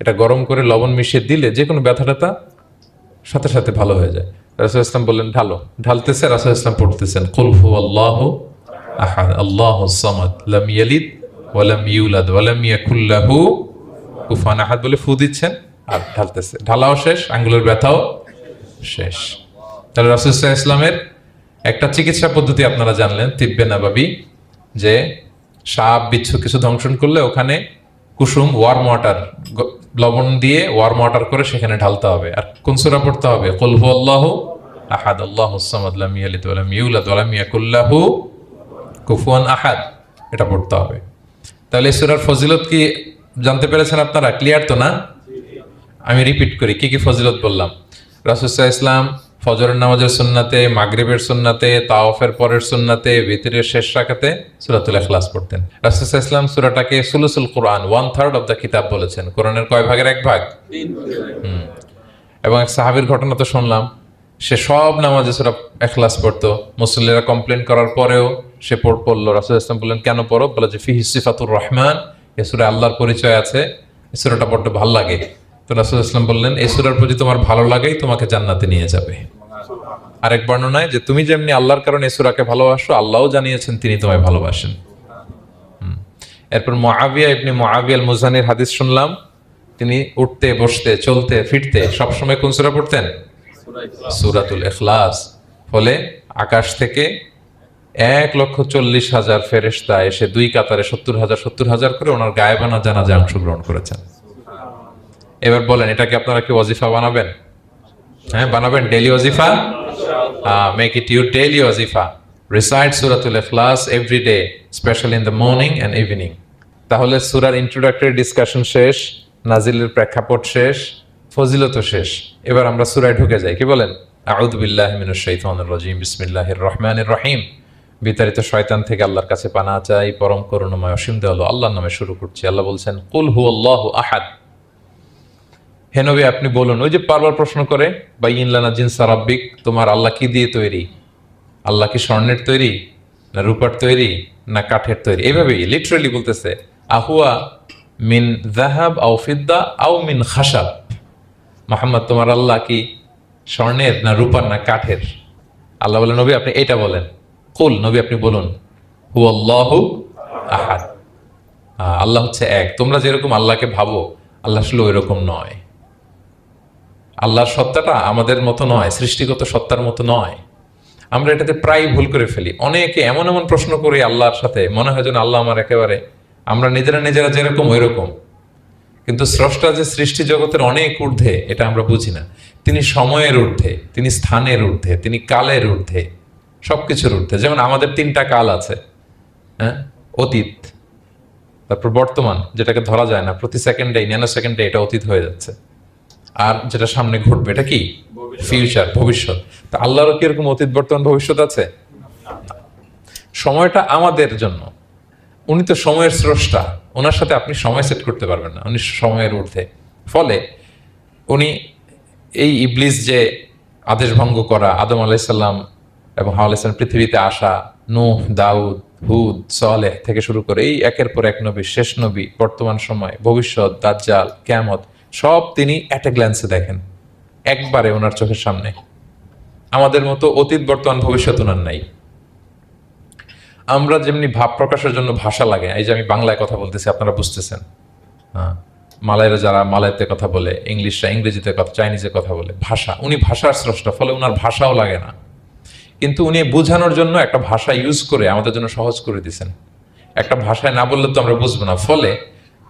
এটা গরম করে লবণ মিশিয়ে দিলে যে কোনো ব্যথা ট্যাথা সাথে সাথে ভালো হয়ে যায়। রাসূল ইসলাম বললেন ঢালো। ঢালতেছে, রাসূল ইসলাম পড়তেছেন কুল হুয়াল্লাহু আহাদ আল্লাহুস সামাদ লাম ইয়ালিদ ওয়া লাম ইউলাদ ওয়া লাম ইয়াকুল লাহু কুফুয়ান আহাদ বলে ফু দিচ্ছেন আর ঢালতেছে। ঢালাও শেষ, আঙ্গুলের ব্যথাও শেষ। তাহলে রাসূল সাল্লাল্লাহু আলাইহি ওয়াসাল্লামের একটা চিকিৎসা পদ্ধতি আপনারা জানলেন, তিব্বে নাবাবী, যে সাপ বিচ্ছু কিছু দংশন করলে ওখানে কুসুম, ওয়ার্ম ওয়াটার, লবণ দিয়ে ওয়ার্ম ওয়াটার করে সেখানে ঢালতে হবে। আর কোন সূরা পড়তে হবে? কুল হুয়াল্লাহু আহাদ আল্লাহুস সামাদ লাম ইয়ালিদ ওয়া লাম ইউলাদ ওয়া লাম ইয়াকুল লাহু কুফুয়ান আহাদ, এটা পড়তে হবে। তাহলে এই সূরার ফজিলত কি জানতে পেরেছেন আপনারা? ক্লিয়ার তো না? আমি রিপিট করি, কি কি ফজিলত বললাম। রাসূল সাল্লাল্লাহু আলাইহি ওয়াসাল্লাম ফজরের নামাজের সুন্নাতে, মাগরিবের সুন্নাতে, তাওয়াফের পরের সুন্নাতে, ভিতরের শেষ রাকাতে সূরাতুল ইখলাস পড়তেন। রাসূল সাল্লাল্লাহু আলাইহি ওয়াসাল্লাম সূরাটাকে সুলুসুল কোরআন, 1/3 অফ দ্য কিতাব বলেছেন। কোরআনের কয় ভাগের এক ভাগ? 3 ভাগ। এবং এক সাহাবীর ঘটনা তো শুনলাম, সে সব নামাজে সূরা ইখলাস পড়তো, মুসল্লিরা কমপ্লেন করার পরেও সে পড়লো। রাসূল ইসলাম বললেন কেন পড়ো? বলে যে ফিহি সিফাতুর রহমান, এই সূরায় আল্লাহর পরিচয় আছে, এই সূরাটা পড়তে ভালো লাগে। তো রাসূল ইসলাম বললেন এই সূরার প্রতি তোমার ভালো লাগেই তোমাকে জান্নাতে নিয়ে যাবে। আরেক বর্ণনায় যে তুমি যেমনি আল্লাহর কারণে এই সূরাকে ভালোবাসো, আল্লাহও জানিয়েছেন তিনি তোমায় ভালোবাসেন। এরপর মুআবিয়া ইবনে মুআবিয়া আল মুজানির হাদিস শুনলাম, তিনি উঠতে বসতে চলতে ফিরতে সবসময় কোন সূরা পড়তেন? সূরাতুল ইখলাস। ফলে আকাশ থেকে 1,40,000 ফেরেশতা এসে দুই কাতারে 70,000 করে ওনার গায়েবানা জানাজা অংশগ্রহণ করেছেন। এবার বলেন এটা কি আপনারা কি ওয়াজিফা বানাবেন? হ্যাঁ বানাবেন, ডেইলি ওয়াজিফা। মেক ইট ইউর ডেইলি ওয়াজিফা। রিসাইট সূরাতুল ইখলাস every day, specially in the morning and evening. তাহলে সূরার ইন্ট্রোডাক্টরি ডিসকাশন শেষ, নাজিলের প্রেক্ষাপট শেষ, ফজিলত শেষ। এবার আমরা সূরায় ঢুকে যাই। কি বলেন? আউযু বিল্লাহি মিনাশ শাইতানির রাজীম, বিসমিল্লাহির রহমানির রহিম। বিতাড়িত শয়তান থেকে আল্লাহর কাছে পানাহ চাই, পরম করুণাময় অসীম দয়ালু আল্লাহর নামে শুরু করছি। আল্লাহ বলছেন কুল হুয়াল্লাহু আহাদ। হে নবী আপনি বলুন, ওই যে বারবার প্রশ্ন করে বাইয়িন লানা জিনসা রাব্বিক, তোমার আল্লাহ কি দিয়ে তৈরি? আল্লাহ কি স্বর্ণের তৈরি, না রূপার তৈরি, না কাঠের তৈরি? এইভাবেই লিটারালি বলতেছে আহুয়া মিন যাহাব আও ফিদ্দা আও মিন খাশাব। মুহাম্মদ তোমার আল্লাহ কি স্বর্ণের, না রূপার, না কাঠের? আল্লাহ বলেন নবী আপনি এটা বলেন। কুল, নবী আপনি বলুন হুয়াল্লাহু আহাদ, আল্লাহ হচ্ছে এক। তোমরা যেরকম আল্লাহকে ভাবো আল্লাহ আসলে ওই রকম নয়। আল্লাহর সত্তাটা আমাদের মতো নয়, সৃষ্টিগত সত্তার মতো নয়। আমরা এটাতে প্রায় ভুল করে ফেলি। অনেকে এমন এমন প্রশ্ন করি আল্লাহর সাথে, মনে হয় যেন আল্লাহ আমার একেবারে, আমরা নিজেরা যেরকম ওই রকম। কিন্তু স্রষ্টা যে সৃষ্টি জগতের অনেক ঊর্ধ্বে, এটা আমরা বুঝি না। তিনি সময়ের ঊর্ধ্বে, তিনি স্থানের ঊর্ধ্বে, তিনি কালের ঊর্ধ্বে, সবকিছুর ঊর্ধ্বে। যেমন আমাদের 3টা কাল আছে, হ্যাঁ, অতীত, তারপর বর্তমান যেটাকে ধরা যায় না, প্রতি সেকেন্ডে ন্যানো সেকেন্ডে এটা অতীত হয়ে যাচ্ছে, আর যেটা সামনে ঘটবে এটা কি? ফিউচার, ভবিষ্যৎ। তা আল্লাহরও কি এরকম অতীত বর্তমান ভবিষ্যৎ আছে? সময়টা আমাদের জন্য, উনি তো সময়ের স্রষ্টা, ওনার সাথে আপনি সময় সেট করতে পারবেন না, উনি সময়ের ঊর্ধ্বে। ফলে উনি এই ইবলিস যে আদেশ ভঙ্গ করা, আদম আলাইসাল্লাম এবং হাওয়া আলাইসাল্লাম পৃথিবীতে আসা, নূহ, দাউদ, হুদ, সালেহ থেকে শুরু করে এই একের পর এক নবী, শেষ নবী, বর্তমান সময়, ভবিষ্যৎ, দাজ্জাল, কিয়ামত, সব তিনি অ্যাট এ গ্ল্যান্সে দেখেন, একবারে ওনার চোখের সামনে। আমাদের মতো অতীত বর্তমান ভবিষ্যৎ ওনার নাই। আমরা যেমনি ভাব প্রকাশের জন্য ভাষা লাগে, এই যে আমি বাংলায় কথা বলতেছি আপনারা বুঝতেছেন, হ্যাঁ, মালাইরা যারা মালাইতে কথা বলে, ইংলিশরা ইংরেজিতে কথা, চাইনিজে কথা বলে, ভাষা, উনি ভাষার স্রষ্টা, ফলে ওনার ভাষাও লাগে না। কিন্তু উনি বোঝানোর জন্য একটা ভাষা ইউজ করে আমাদের জন্য সহজ করে দিয়েছেন। একটা ভাষায় না বললে তো আমরা বুঝবো না, ফলে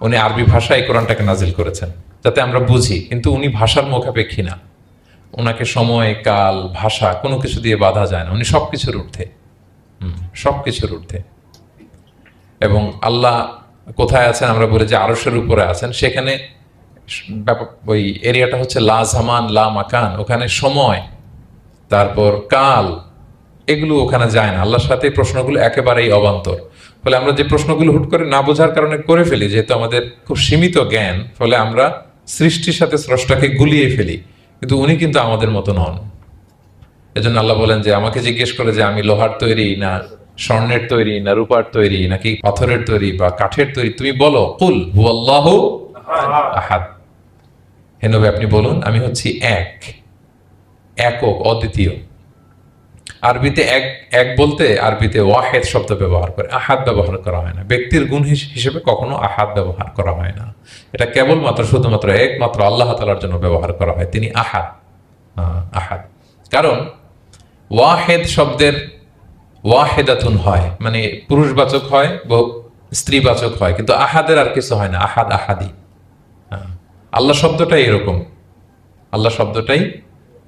উনি আরবি ভাষায় কোরআনটাকে নাজিল করেছেন যাতে আমরা বুঝি। কিন্তু উনি ভাষার মুখাপেক্ষী না, ওনাকে সময়, কাল, ভাষা কোনো কিছু দিয়ে বাধা যায় না, উনি সবকিছুর ঊর্ধ্বে, সবকিছুর ঊর্ধ্বে। এবং আল্লাহ কোথায় আছেন? আমরা বলি যে আরশের উপরে আছেন। সেখানে ওই এরিয়াটা হচ্ছে লা জামান লা মাকান, ওখানে সময়, তারপর কাল, এগুলো ওখানে যায় না। আল্লাহর সাথে প্রশ্নগুলো একেবারেই অবান্তর। ফলে আমরা যে প্রশ্নগুলো হুট করে না বোঝার কারণে করে ফেলি, যেহেতু আমাদের খুব সীমিত জ্ঞান, ফলে আমরা সৃষ্টির সাথে স্রষ্টাকে গুলিয়ে ফেলি। কিন্তু উনি কিন্তু আমাদের মতো নন। এজন্য আল্লাহ বলেন যে আমাকে জিজ্ঞেস করে যে আমি লোহার তৈরি, না স্বর্ণের তৈরি, না রূপার তৈরি, নাকি পাথরের তৈরি বা কাঠের তৈরি, তুমি বলো কুল হুয়াল্লাহু আহাদ। হে নবী আপনি বলুন আমি হচ্ছি এক, একক, অদ্বিতীয়। আরবিতে এক, এক বলতে আরবিতে ওয়াহেদ শব্দ ব্যবহার করে, আহাদ ব্যবহার করা হয় না। ব্যক্তির গুণ হিসেবে কখনো আহাদ ব্যবহার করা হয় না। এটা কেবলমাত্র শুধুমাত্র একমাত্র আল্লাহ তাআলার জন্য ব্যবহার করা হয়, তিনি আহাদ। আহাদ কারণ ওয়াহেদ শব্দের ওয়াহেদাতুন হয়, মানে পুরুষবাচক হয়, স্ত্রীবাচক হয়, কিন্তু আহাদের আর কিছু হয় না, আহাদ, আহাদি। আল্লাহ শব্দটাই এরকম, আল্লাহ শব্দটাই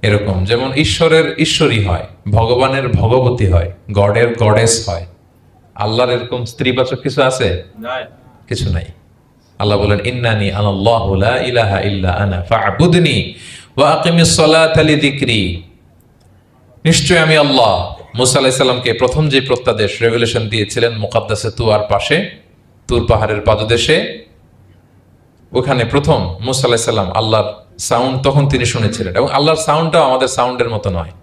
এরকম। যেমন ঈশ্বরের ঈশ্বরী হয়, ভগবানের ভগবতী হয়, গডের গডেস হয়। আল্লাহর এরকম স্ত্রীবাচক কিছু আছে? কিছু নাই। আল্লাহ বলেন ইন্নানি আনাল্লাহু লা ইলাহা ইল্লা আনা ফা'বুদনি ওয়া আকিমিস সালাতা লিযিকরি। নিশ্চয় আমি আল্লাহ। মুসা আলাইহিস সালামকে প্রথম যে প্রত্যাদেশ, রেভেলেশন দিয়েছিলেন মুকাদ্দাসে তুয়ার পাশে, তুর পাহাড়ের পাদদেশে, ওখানে প্রথম মুসা আলাইহিস সালাম আল্লাহর সাউন্ড তখন তিনি শুনেছিলেন। এবং আল্লাহর সাউন্ডটাও আমাদের সাউন্ডের মতো নয়।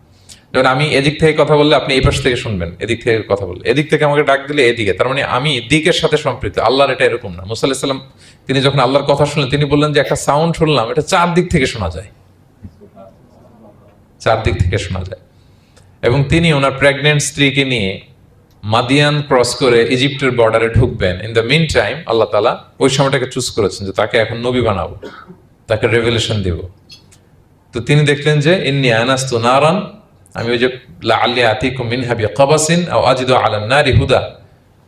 যেমন আমি এদিক থেকে কথা বললে আপনি এই পাশ থেকে শুনবেন, এদিক থেকে কথা বললে এদিক থেকে আমাকে ডাক দিলে এদিকে, তার মানে আমি দিকের সাথে সম্পৃক্ত। আল্লাহর এটা এরকম না। মুসা আলাইহিস সালাম তিনি যখন আল্লাহর কথা শুনলেন, তিনি বললেন যে একটা সাউন্ড শুনলাম, এটা চারদিক থেকে শোনা যায়, চারদিক থেকে শোনা যায়। এবং তিনি ওনার প্রেগনেন্ট স্ত্রীকে নিয়ে মাদিয়ান ক্রস করে ইজিপ্টের বর্ডারে ঢুকবেন। ইন দ্য মিন টাইম আল্লাহ তাআলা ওই সময়টাকে চুজ করেছেন যে তাকে এখন নবী বানাবো, তাকে রেভেলেশন দিব। তো তিনি দেখলেন যে ইন্নী আনাস্তু নারান, আমি ওই যে লাআল্লি আতিকুম মিনহা বিকাবাসিন আও আজিদু আলান নারি হুদা,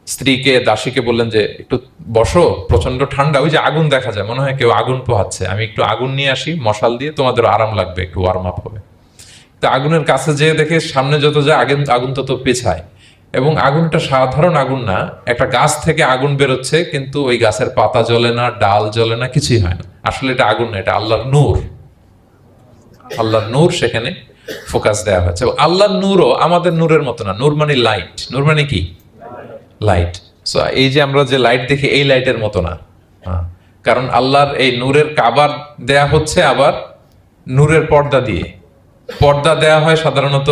স্ত্রীকে দাসীকে বললেন যে একটু বসো, প্রচন্ড ঠান্ডা, ওই যে আগুন দেখা যায়, মনে হয় কেউ আগুন পোহাচ্ছে, আমি একটু আগুন নিয়ে আসি মশাল দিয়ে, তোমাদের আরাম লাগবে, একটু ওয়ার্ম আপ হবে। তো আগুনের কাছে যেয়ে দেখে সামনে যত যায় আগুন তত পেছায়। এবং আগুনটা সাধারণ আগুন না, একটা গাছ থেকে আগুন বেরোচ্ছে, কিন্তু ওই গাছের পাতা জ্বলে না, ডাল জ্বলে না, কিছুই হয় না। আসলে এটা আগুন না, এটা আল্লাহর নূর। আল্লাহর নূর সেখানে ফোকাস দেওয়া হয়েছে। আল্লাহর নূরও আমাদের নূরের মতো না। নূর মানে লাইট, নূর মানে কি? লাইট। সো এই যে আমরা যে লাইট দেখি, এই লাইটের মতো না। কারণ আল্লাহর এই নূরের কাবার দেয়া হচ্ছে আবার নূরের পর্দা দিয়ে। পর্দা দেয়া হয় সাধারণত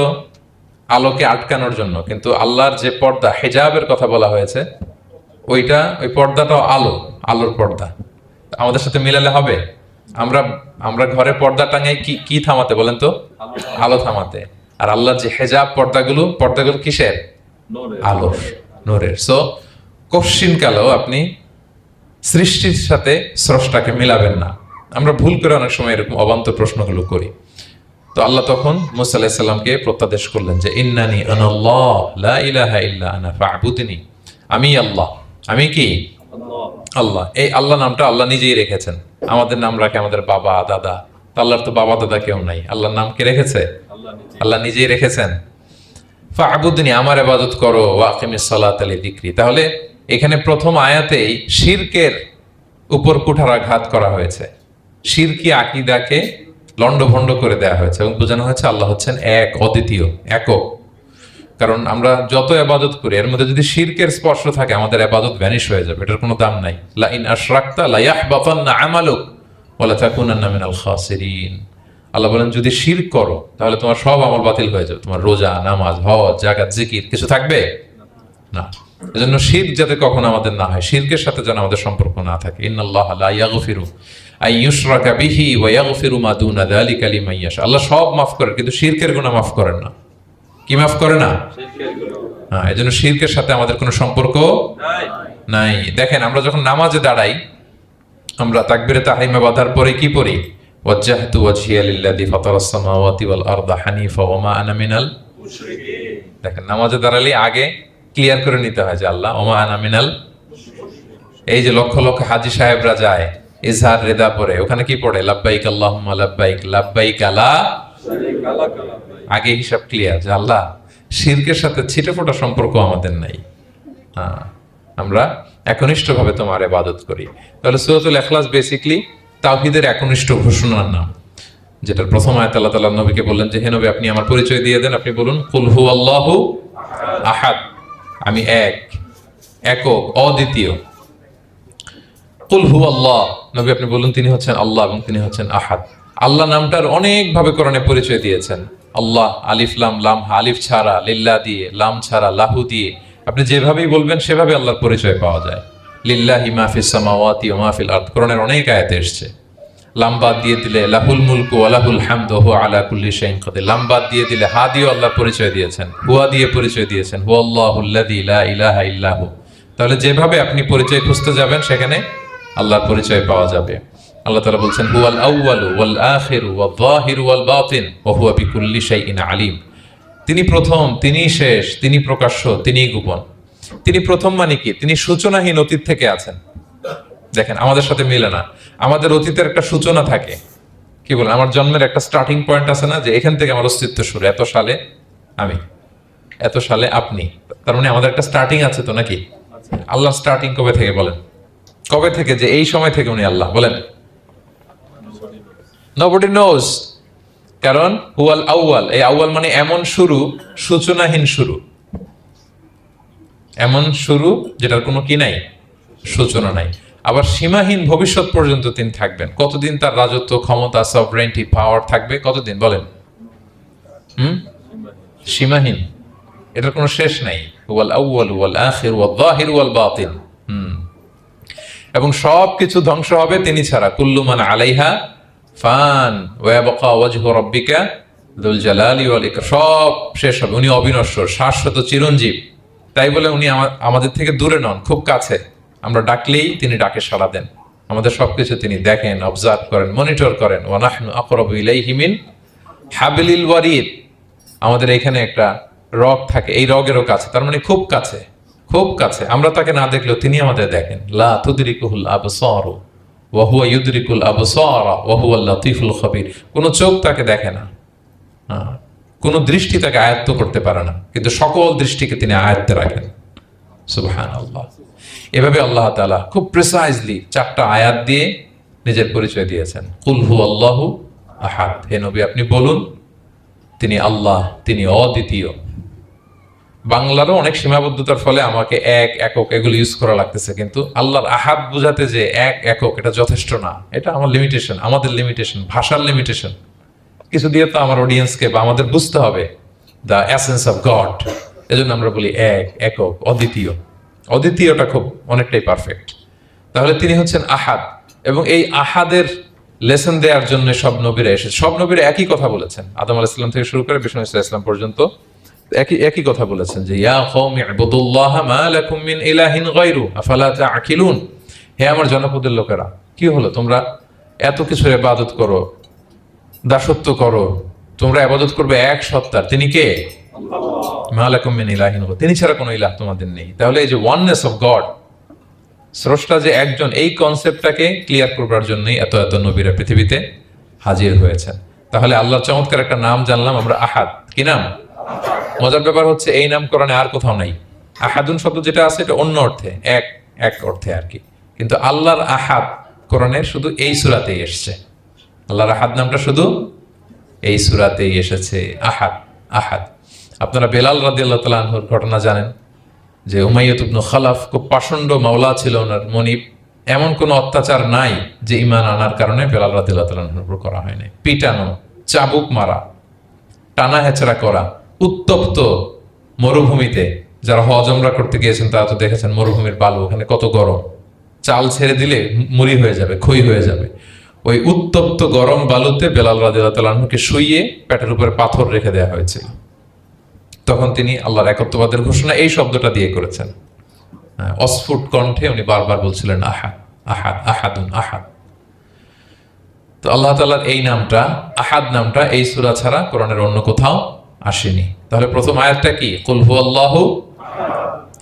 আলোকে আটকানোর জন্য, কিন্তু আল্লাহর যে পর্দা, হেজাবের কথা বলা হয়েছে, ওই পর্দাটাও আলোর পর্দা। আমাদের সাথে মিলালে হবে? আমরা ঘরে পর্দা টাঙাই কি থামাতে বলেন তো? আলো থামাতে। আর আল্লাহর যে হেজাব পর্দাগুলো কিসের? আলোর, নূরের। সো কশ্চিন কালেও আপনি সৃষ্টির সাথে স্রষ্টাকে মিলাবেন না। আমরা ভুল করে অনেক সময় এরকম অবান্তর প্রশ্নগুলো করি। তো আল্লাহ তখন মুসা আলাইহিস সালামকে প্রত্যাদেশ করলেন যে ইন্নানি আনাল্লাহ লা ইলাহা ইল্লা আনা ফা'বুদনি, আমি আল্লাহ। আমি কি? আল্লাহ। এই আল্লাহ নামটা আল্লাহ নিজেই রেখেছেন। আমাদের নাম রাখে আমাদের বাবা দাদা, তো আল্লাহর তো বাবা দাদা কেউ নাই। আল্লাহর নাম কে রেখেছে? আল্লাহ নিজেই রেখেছেন। ফা'বুদনি, আমার ইবাদত করো, ওয়া আকিমিস সালাতা লিযিকরি। তাহলে এখানে প্রথম আয়াতেই শিরকের উপর কুঠারাঘাত করা হয়েছে, শিরকি আকীদাকে লন্ডভন্ড করে দেয়া হয়েছে এবং বোঝানো হয়েছে আল্লাহ হচ্ছেন এক, অদ্বিতীয়, একক। কারণ আমরা যত ইবাদত করি এর মধ্যে যদি শিরকের স্পর্শ থাকে, আমাদের ইবাদত ভ্যানিশ হয়ে যাবে, এটার কোনো দাম নাই। লা ইন আশরাকতা লা ইয়াহবাতান্না আমালুক ওয়া লা তাকুনান্না মিনাল খাসিরিন। আল্লাহ বলেন যদি শিরক করো তাহলে তোমার সব আমল বাতিল হয়ে যাবে, তোমার রোজা, নামাজ, হজ, যাকাত, জিকির কিছু থাকবে না। এজন্য শিরক যাতে কখনো আমাদের না হয়, শিরকের সাথে যেন আমাদের সম্পর্ক না থাকে। ইন্নাল্লাহা লা ইয়াগফিরু আন ইউশরাকা বিহি ওয়া ইয়াগফিরু মা দুনা যালিকা লিমান ইয়াশা। আল্লাহ সব মাফ করেন, কিন্তু শিরকের গুনাহ মাফ করেন না। কি মাফ করে না? হ্যাঁ, এজন্য শিরকের সাথে আমাদের কোনো সম্পর্ক নাই। দেখেন আমরা যখন নামাজে দাঁড়াই, আমরা তাকবীরে তাহরিমা বাঁধার পরে কি পড়ি? ওয়াজ্জাহতু ওয়াজহিয়া লিল্লাযী ফাতারাস সামাওয়াতি ওয়াল আরদা হানিফা ওয়া মা আনা মিনাল মুশরিকিন। দেখেন নামাজে দাঁড়ালে আগে ক্লিয়ার করে নিতে হয় যে আল্লাহ ওয়া মা আনা মিনাল। এই যে লক্ষ লক্ষ হাজী সাহেবরা যায় ইজহার রিদা পড়ে, ওখানে কি পড়ে? লাব্বাইক আল্লাহুম্মা লাব্বাইক লাব্বাইক লা শারীকা লাক। আগে হিসাব ক্লিয়ার যে আল্লাহ শিরকের সাথে ছিটেফোঁটা সম্পর্ক আমাদের নাই। আমরা একনিষ্ঠভাবে তোমার ইবাদত করি। তাহলে সূরাতুল ইখলাস বেসিক্যালি তাওহীদের একনিষ্ঠ ঘোষণার নাম, যেটার প্রথম আয়াত আল্লাহ তাআলা নবীকে বললেন যে হে নবী আপনি আমার পরিচয় দিয়ে দেন, আপনি বলুন কুল হুয়াল্লাহু আহাদ, আমি এক, একক, অদ্বিতীয়। কুল হুয়াল্লাহ, নবী আপনি বলুন তিনি হচ্ছেন আল্লাহ এবং তিনি হচ্ছেন আহাদ। আল্লাহ নামটার অনেক ভাবে কোরআনে পরিচয় দিয়েছেন। আল্লাহ আলিফ লাম, লাম আলিফ ছাড়া, লিল্লাহ দিয়ে, লাম ছাড়া, লাহু দিয়ে, আপনি যেভাবেই বলবেন সেভাবে আল্লাহর পরিচয় পাওয়া যায়। লিল্লাহি মা ফিস সামাওয়াতি ওয়া মা ফিল আরদ, কোরআনের অনেক আয়াতে এসেছে। লাম বাদ দিয়ে দিলে লাহুল মুলকু ওয়া লাহুল হামদু ওয়া হুয়া আলা কুল্লি শাইইন কাদির। লাম বাদ দিয়ে দিলে হা দিয়ে আল্লাহর পরিচয় দিয়েছেন, হুয়া দিয়ে পরিচয় দিয়েছেন, হুয়াল্লাহুল্লাযী লা ইলাহা ইল্লা হু। তাহলে যেভাবে আপনি পরিচয় খুঁজতে যাবেন সেখানে আল্লাহর পরিচয় পাওয়া যাবে। আল্লাহ তাআলা বলছেন হুয়াল আউয়ালু ওয়াল আখিরু ওয়াল যাহিরু ওয়াল বাতিন ওয়া হুয়া বিকুল্লি শাইইন আলিম। তিনি প্রথম, তিনি শেষ, তিনি প্রকাশ্য, তিনি গোপন। তিনি প্রথম মানে কি? তিনি সূচনাহীন অতীত থেকে আছেন। দেখেন আমাদের সাথে মিলে না। আমাদের অতীতের একটা সূচনা থাকে, কি বলেন, আমার জন্মের একটা স্টার্টিং পয়েন্ট আছে না, যে এখান থেকে আমার অস্তিত্ব শুরু, এত সালে আমি, এত সালে আপনি। তার মানে আমাদের একটা স্টার্টিং আছে তো নাকি? আল্লাহ স্টার্টিং কবে থেকে বলেন? কবে থেকে? যে এই সময় থেকে উনি আল্লাহ বলেন? nobody knows, কারণ হুয়াল আউয়াল, এই আউয়াল মানে এমন শুরু, সূচনাহীন শুরু, এমন শুরু যেটার কোনো কি নাই, সূচনা নাই। আবার সীমাহীন ভবিষ্যৎ পর্যন্ত তিনি থাকবেন। কতদিন তার রাজত্ব, ক্ষমতা, সভরেন্টি, পাওয়ার থাকবে? কতদিন বলেন? সীমাহীন, এটার কোনো শেষ নাই। ওয়াল আউয়াল ওয়াল আখির ওয়াল যাহির ওয়াল বাতিন। এবং সবকিছু ধ্বংস হবে তিনি ছাড়া। কুল্লু মান আলাইহা ফান ওয়া ইয়াবকা ওয়াজহু রাব্বিকা যুল জালালি ওয়াল ইকরাম। সব শেষ হবে, উনি অবিনশ্বর, শাশ্বত, চিরঞ্জীব। তাই বলে উনি আমাদের থেকে দূরে নন, খুব কাছে। আমরা ডাকলেই তিনি ডাকে সাড়া দেন। আমাদের সবকিছু তিনি দেখেন, অবজার্ভ করেন, মনিটর করেন। ওয়া নাহনু আকরাবু ইলাইহি মিন হাবলিল ওয়ারিদ। আমাদের এখানে একটা রগ থাকে, এই রগেরও কাছে, তার মানে খুব কাছে, খুব কাছে। আমরা তাকে না দেখলেও তিনি আমাদের দেখেন। লা তুদরিকুহুল আবসার ওয়া হুয়া ইউদরিকুল আবসার ওয়া হুয়াল লাতীফুল খবীর। কোন চোখ তাকে দেখে না, কোন দৃষ্টি তাকে আয়ত্ত করতে পারে না, কিন্তু সকল দৃষ্টিকে তিনি আয়ত্তে রাখেন। সুবহানাল্লাহ। এভাবে আল্লাহ তাআলা খুব প্রিসাইজলি 4টা আয়াত দিয়ে নিজের পরিচয় দিয়েছেন। কুল হুয়াল্লাহু আহাদ। হে নবী, আপনি বলুন তিনি আল্লাহ, তিনি অদ্বিতীয়। বাংলারও অনেক সীমাবদ্ধতার ফলে আমাকে এক, একক এগুলো ইউজ করা লাগতেছে, কিন্তু আল্লাহর আহাদ বোঝাতে যে এক, একক, এটা যথেষ্ট না। এটা আমার লিমিটেশন, আমাদের লিমিটেশন, ভাষার লিমিটেশন। কিছু দিয়ে তো আমার অডিয়েন্সকে বা আমাদের বুঝতে হবে দ্য এসেন্স অফ গড। এজন্য আমরা বলি এক, একক, অদ্বিতীয়। অদ্বিতীয়টা খুব অনেকটাই পারফেক্ট। তাহলে তিনি হচ্ছেন আহাদ, এবং এই আহাদের লেসন দেওয়ার জন্য সব নবীরা এসেছে। সব নবীরা একই কথা বলেছেন, আদম আলাইহিস সালাম থেকে শুরু করে বিষ্ণু ইসা ইসলাম পর্যন্ত একই কথা বলেছেন যে ইয়া কওমি ইবুদুল্লাহ মা লাকুম মিন ইলাহিন গায়রু আফালা তাআকিলুন। হে আমার জনপদের লোকেরা, কি হলো তোমরা এত কিছুর ইবাদত করো, দাসত্ব করো, তোমরা ইবাদত করবে এক সত্তার, তিনি কে? মা লাকুম মিন ইলাহিন গায়রু, তিনি ছাড়া কোনো ইলাহ তোমাদের নেই। তাহলে এই যে ওয়াননেস অফ গড, স্রষ্টা যে একজন, এই কনসেপ্টটাকে ক্লিয়ার করবার জন্যই এত এত নবীরা পৃথিবীতে হাজির হয়েছেন। তাহলে আল্লাহর চমৎকার একটা নাম জানলাম আমরা, আহাদ। কি নাম? মজার ব্যাপার হচ্ছে এই নাম কোরআনে আর কোথাও নাই। আহাদুন শব্দ যেটা আছে এটা অন্য অর্থে, এক এক অর্থে আর কি, কিন্তু আল্লাহর আহাদ কোরআনের শুধু এই সূরাতেই এসেছে। আল্লাহর আহাদ নামটা শুধু এই সূরাতেই এসেছে। আহাদ, আহাদ। আপনারা বেলাল রাদিয়াল্লাহু তাআলা আনহুর ঘটনা জানেন যে উমাইয়া ইবনে খালাফ খুব পাষণ্ড মাওলা ছিল ওনার, মনিব। এমন কোনো অত্যাচার নাই যে ঈমান আনার কারণে বেলাল রাদিয়াল্লাহু তাআলা আনহুর উপর করা হয়নি। পিটানো, চাবুক মারা, টানা হেচড়া করা, উত্তপ্ত মরুভূমিতে। যারা হজ উমরা করতে গিয়েছেন তারা তো দেখেছেন মরুভূমির বালু, ওখানে কত গরম, চাল ছেড়ে দিলে মুড়ি হয়ে যাবে, খই হয়ে যাবে। ওই উত্তপ্ত গরম বালুতে বেলাল রাদিয়াল্লাহু তাআলা আনহুকে শুইয়ে পেটের উপরে পাথর রেখে দেওয়া হয়েছিল। তখন তিনি আল্লাহর একত্ববাদের ঘোষণা এই শব্দটা দিয়ে করেছেন। অস্ফুট কণ্ঠে উনি বারবার বলছিলেন আহাদ, আহাদ, আহাদুন, আহাদ। তো আল্লাহ তাআলার এই নামটা, আহাদ নামটা, এই সূরা ছাড়া কোরআনের অন্য কোথাও আসেনি। তাহলে প্রথম আয়াতটা কি? কুল হুয়াল্লাহু।